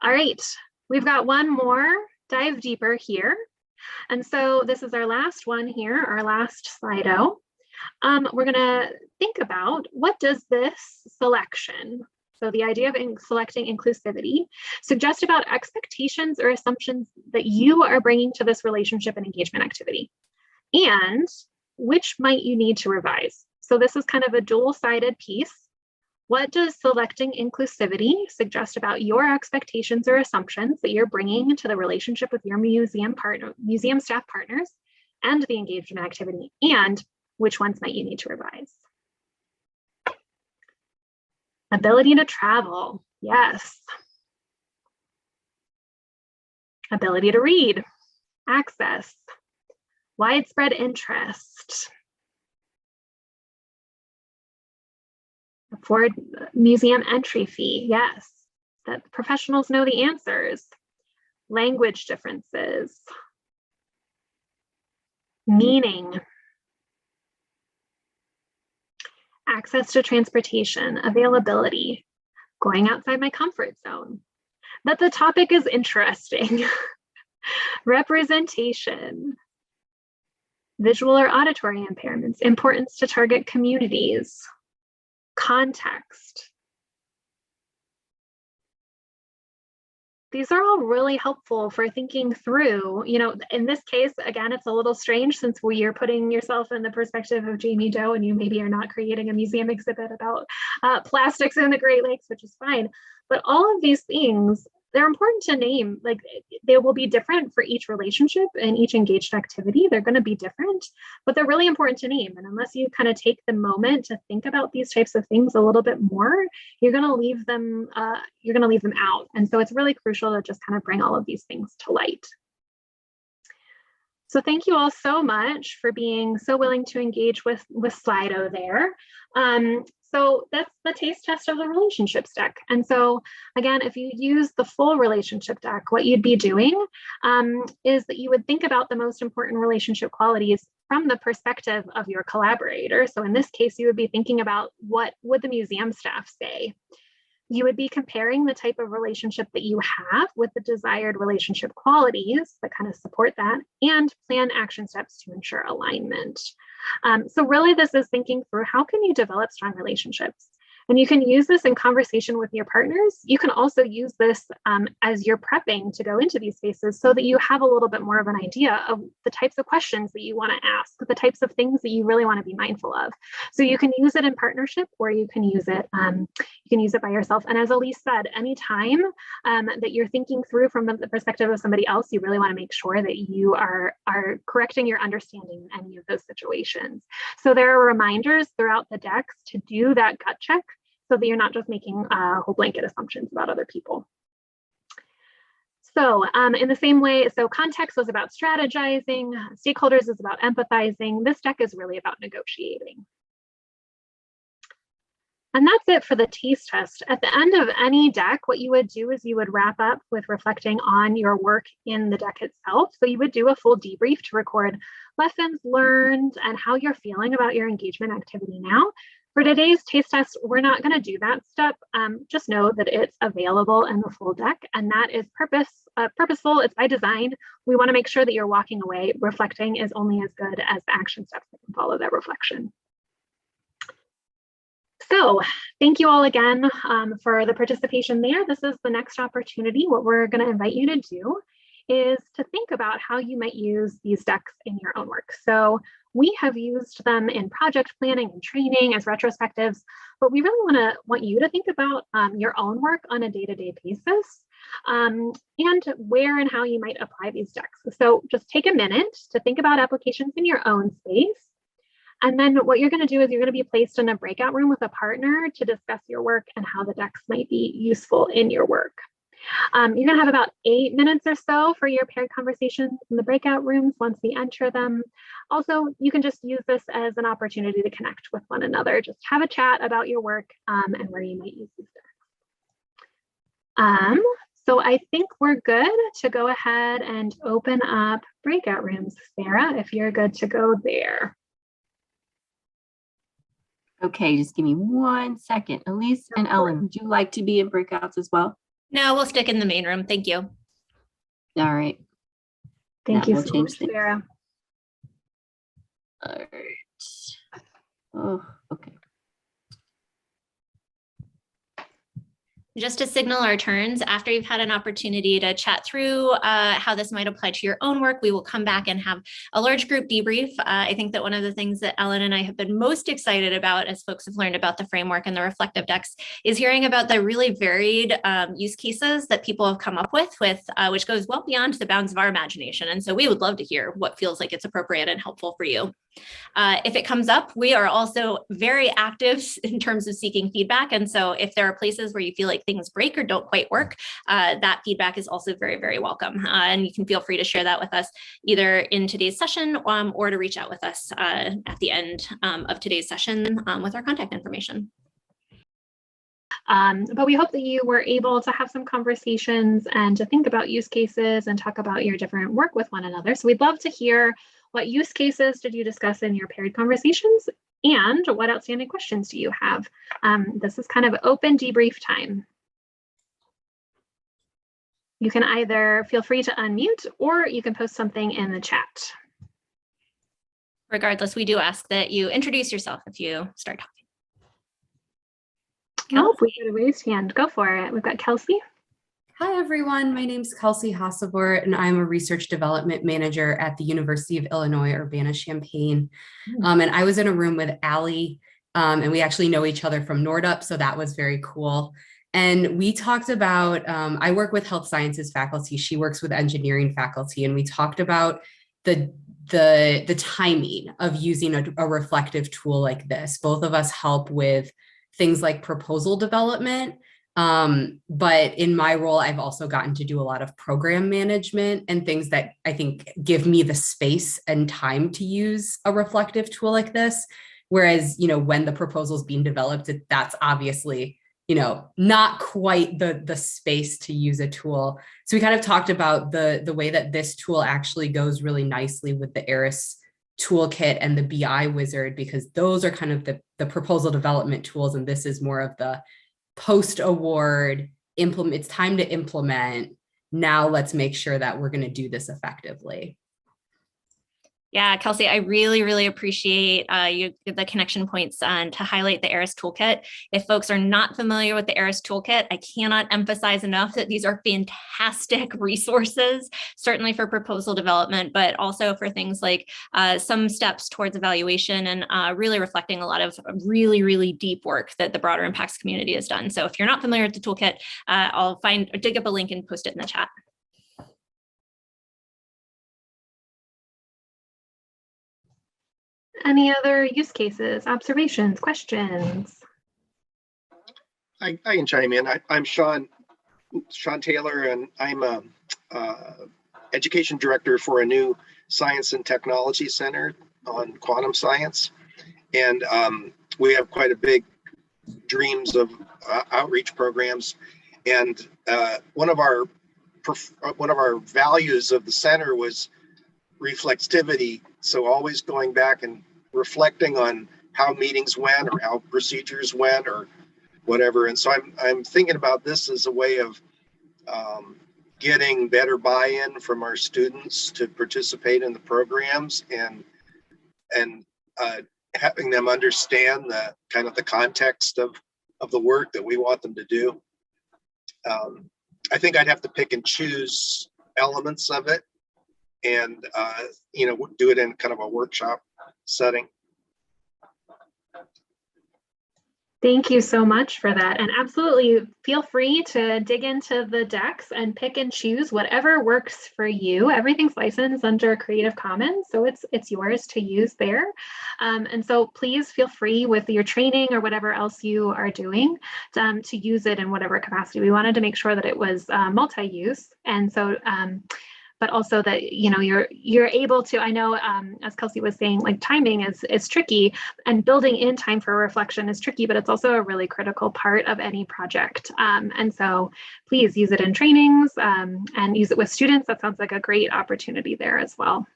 All right, we've got one more dive deeper here. And so this is our last one here, our last Slido. We're gonna think about what does this selection, so the idea of selecting inclusivity, suggest about expectations or assumptions that you are bringing to this relationship and engagement activity, and which might you need to revise. So this is kind of a dual-sided piece. What does selecting inclusivity suggest about your expectations or assumptions that you're bringing to the relationship with your museum staff partners and the engagement activity, and which ones might you need to revise? Ability to travel, yes. Ability to read, access, widespread interest. For museum entry fee, yes, that professionals know the answers. Language differences. Meaning. Access to transportation, availability, going outside my comfort zone. That the topic is interesting. Representation. Visual or auditory impairments, importance to target communities. Context. These are all really helpful for thinking through, in this case, again, it's a little strange since you're putting yourself in the perspective of Jamie Doe and you maybe are not creating a museum exhibit about plastics in the Great Lakes, which is fine. But all of these things, they're important to name. Like they will be different for each relationship and each engaged activity. They're going to be different, but they're really important to name. And unless you kind of take the moment to think about these types of things a little bit more, you're going to leave them out. And so it's really crucial to just kind of bring all of these things to light. So thank you all so much for being so willing to engage with Slido there. So that's the taste test of the relationships deck. And so again, if you use the full relationship deck, what you'd be doing is that you would think about the most important relationship qualities from the perspective of your collaborator. So in this case, you would be thinking about what would the museum staff say? You would be comparing the type of relationship that you have with the desired relationship qualities that kind of support that, and plan action steps to ensure alignment. So really this is thinking through how can you develop strong relationships? And you can use this in conversation with your partners. You can also use this as you're prepping to go into these spaces so that you have a little bit more of an idea of the types of questions that you want to ask, the types of things that you really want to be mindful of. So you can use it in partnership, or you can use it by yourself. And as Elyse said, anytime that you're thinking through from the perspective of somebody else, you really want to make sure that you are correcting your understanding in any of those situations. So there are reminders throughout the decks to do that gut check so that you're not just making whole blanket assumptions about other people. So in the same way, so context was about strategizing, stakeholders is about empathizing. This deck is really about negotiating. And that's it for the taste test. At the end of any deck, what you would do is you would wrap up with reflecting on your work in the deck itself. So you would do a full debrief to record lessons learned and how you're feeling about your engagement activity now. For today's taste test, we're not going to do that step. Just know that it's available in the full deck, and that is purposeful. It's by design. We want to make sure that you're walking away reflecting is only as good as the action steps that can follow that reflection. So thank you all again for the participation there. This is the next opportunity. What we're going to invite you to do is to think about how you might use these decks in your own work. So we have used them in project planning and training as retrospectives, but we really want you to think about your own work on a day-to-day basis and where and how you might apply these decks. So just take a minute to think about applications in your own space. And then what you're going to do is you're going to be placed in a breakout room with a partner to discuss your work and how the decks might be useful in your work. You're going to have about 8 minutes or so for your paired conversations in the breakout rooms once we enter them. Also, you can just use this as an opportunity to connect with one another. Just have a chat about your work and where you might use these decks. So I think we're good to go ahead and open up breakout rooms. Sarah, if you're good to go there. Okay, just give me 1 second. Elyse and Ellen, would you like to be in breakouts as well? No, we'll stick in the main room. Thank you. All right. Thank you so much, Sarah. All right. Oh, okay. Just to signal our turns, after you've had an opportunity to chat through how this might apply to your own work, we will come back and have a large group debrief. I think that one of the things that Ellen and I have been most excited about as folks have learned about the framework and the reflective decks is hearing about the really varied use cases that people have come up with which goes well beyond the bounds of our imagination. And so we would love to hear what feels like it's appropriate and helpful for you. If it comes up, we are also very active in terms of seeking feedback. And so if there are places where you feel like things break or don't quite work, that feedback is also very, very welcome. And you can feel free to share that with us either in today's session or to reach out with us at the end of today's session with our contact information. But we hope that you were able to have some conversations and to think about use cases and talk about your different work with one another. So we'd love to hear what use cases did you discuss in your paired conversations and what outstanding questions do you have? This is kind of open debrief time. You can either feel free to unmute or you can post something in the chat. Regardless, we do ask that you introduce yourself if you start talking. Oh, we got a raised hand. Go for it. We've got Kelsey. Hi, everyone. My name is Kelsey Hassebort, and I'm a research development manager at the University of Illinois, Urbana-Champaign. And I was in a room with Allie, and we actually know each other from Nordup, so that was very cool. And we talked about, I work with health sciences faculty, she works with engineering faculty, and we talked about the timing of using a reflective tool like this. Both of us help with things like proposal development. But in my role, I've also gotten to do a lot of program management and things that I think give me the space and time to use a reflective tool like this. Whereas, when the proposal is being developed, that's obviously, not quite the space to use a tool. So we kind of talked about the way that this tool actually goes really nicely with the ARIS toolkit and the BI wizard, because those are kind of the proposal development tools. And this is more of the post-award implement. It's time to implement. Now let's make sure that we're going to do this effectively. Yeah, Kelsey, I really, really appreciate the connection points to highlight the ARIS toolkit. If folks are not familiar with the ARIS toolkit, I cannot emphasize enough that these are fantastic resources, certainly for proposal development, but also for things like some steps towards evaluation and really reflecting a lot of really, really deep work that the broader impacts community has done. So if you're not familiar with the toolkit, I'll dig up a link and post it in the chat. Any other use cases, observations, questions? I can chime in. I'm Sean Taylor, and I'm a education director for a new science and technology center on quantum science. And we have quite a big dreams of outreach programs. And one of our values of the center was reflexivity. So always going back and reflecting on how meetings went or how procedures went or whatever. And so I'm thinking about this as a way of getting better buy-in from our students to participate in the programs and having them understand the kind of the context of the work that we want them to do. I think I'd have to pick and choose elements of it and do it in kind of a workshop setting. Thank you so much for that. And absolutely feel free to dig into the decks and pick and choose whatever works for you. Everything's licensed under Creative Commons, so it's yours to use there. And so please feel free with your training or whatever else you are doing to use it in whatever capacity. We wanted to make sure that it was multi-use. And so but also that you're able to, I know as Kelsey was saying, like timing is tricky and building in time for reflection is tricky, but it's also a really critical part of any project. And so please use it in trainings and use it with students. That sounds like a great opportunity there as well.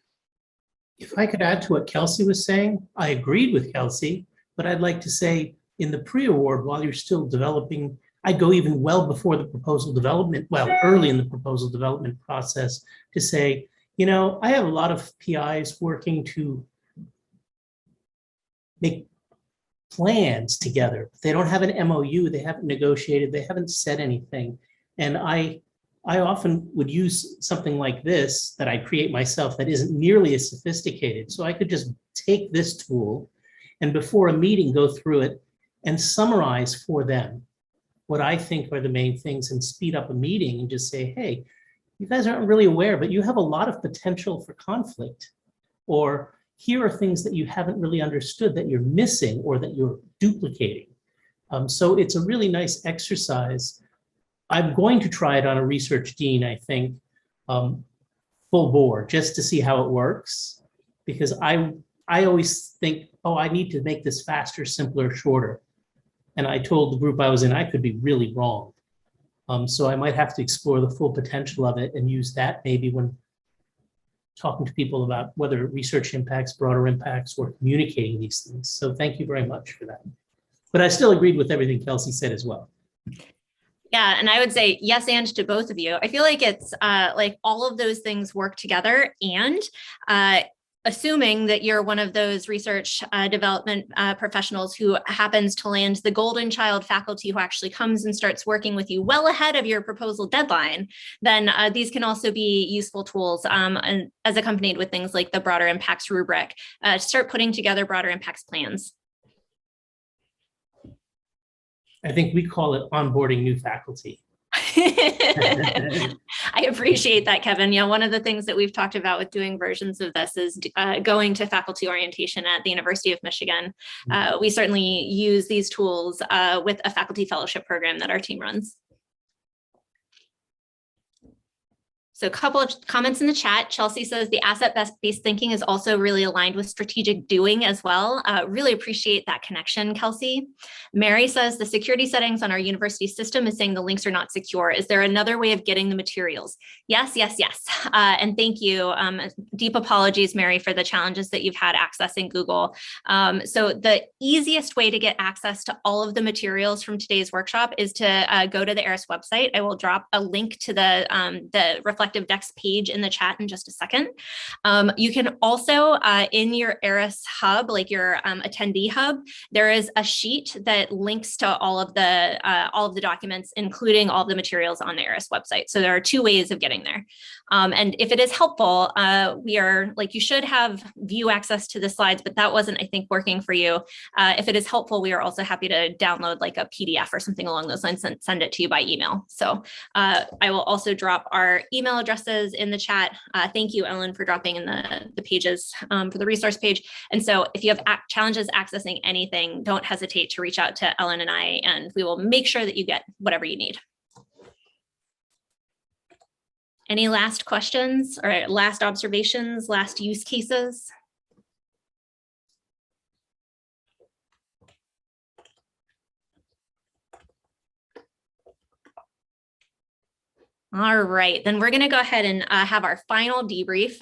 If I could add to what Kelsey was saying, I agreed with Kelsey, but I'd like to say in the pre-award, while you're still developing, I'd go even well before the proposal development, early in the proposal development process to say, I have a lot of PIs working to make plans together. They don't have an MOU, they haven't negotiated, they haven't said anything. And I often would use something like this that I create myself that isn't nearly as sophisticated. So I could just take this tool and before a meeting, go through it and summarize for them what I think are the main things and speed up a meeting and just say, hey, you guys aren't really aware, but you have a lot of potential for conflict. Or here are things that you haven't really understood that you're missing or that you're duplicating. So it's a really nice exercise. I'm going to try it on a research dean, I think, full bore, just to see how it works. Because I always think, oh, I need to make this faster, simpler, shorter. And I told the group I was in, I could be really wrong. So I might have to explore the full potential of it and use that maybe when talking to people about whether research impacts, broader impacts, or communicating these things. So thank you very much for that. But I still agreed with everything Kelsey said as well. Yeah, and I would say yes and to both of you. I feel like it's like all of those things work together, and assuming that you're one of those research development professionals who happens to land the golden child faculty who actually comes and starts working with you well ahead of your proposal deadline, then these can also be useful tools and as accompanied with things like the broader impacts rubric to start putting together broader impacts plans. I think we call it onboarding new faculty. I appreciate that, Kevin. One of the things that we've talked about with doing versions of this is going to faculty orientation at the University of Michigan. We certainly use these tools with a faculty fellowship program that our team runs. So a couple of comments in the chat. Chelsea says the asset-based thinking is also really aligned with strategic doing as well. Really appreciate that connection, Kelsey. Mary says the security settings on our university system is saying the links are not secure. Is there another way of getting the materials? Yes, yes, yes. And thank you. Deep apologies, Mary, for the challenges that you've had accessing Google. So the easiest way to get access to all of the materials from today's workshop is to go to the ARIS website. I will drop a link to the reflection collective decks page in the chat in just a second. You can also, in your ARIS hub, like your attendee hub, there is a sheet that links to all of the documents, including all of the materials on the ARIS website. So there are two ways of getting there. And if it is helpful, you should have view access to the slides, but that wasn't, I think, working for you. If it is helpful, we are also happy to download like a PDF or something along those lines and send it to you by email. So I will also drop our email addresses in the chat. Thank you, Ellen, for dropping in the pages for the resource page. And so if you have challenges accessing anything, don't hesitate to reach out to Ellen and I, and we will make sure that you get whatever you need. Any last questions or last observations, last use cases? All right, then we're going to go ahead and have our final debrief.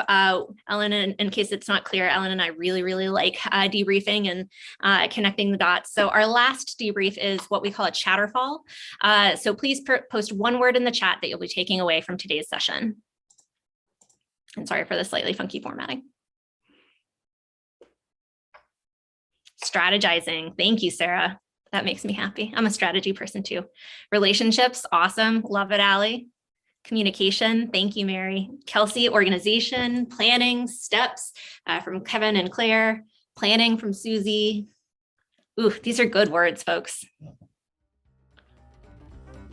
Ellen, in case it's not clear, Ellen and I really, really like debriefing and connecting the dots. So our last debrief is what we call a chatterfall. So please post one word in the chat that you'll be taking away from today's session. And sorry for the slightly funky formatting. Strategizing. Thank you, Sarah. That makes me happy. I'm a strategy person too. Relationships. Awesome. Love it, Allie. Communication. Thank you, Mary. Kelsey, organization, planning, steps from Kevin and Claire, planning from Susie. Ooh, these are good words, folks.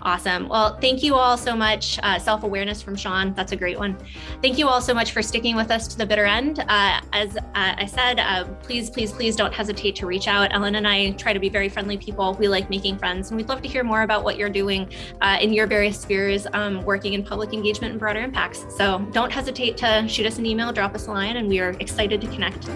Awesome. Well, thank you all so much. Self-awareness from Sean. That's a great one. Thank you all so much for sticking with us to the bitter end. As I said, please, please, please don't hesitate to reach out. Ellen and I try to be very friendly people. We like making friends, and we'd love to hear more about what you're doing in your various spheres, working in public engagement and broader impacts. So don't hesitate to shoot us an email, drop us a line, and we are excited to connect.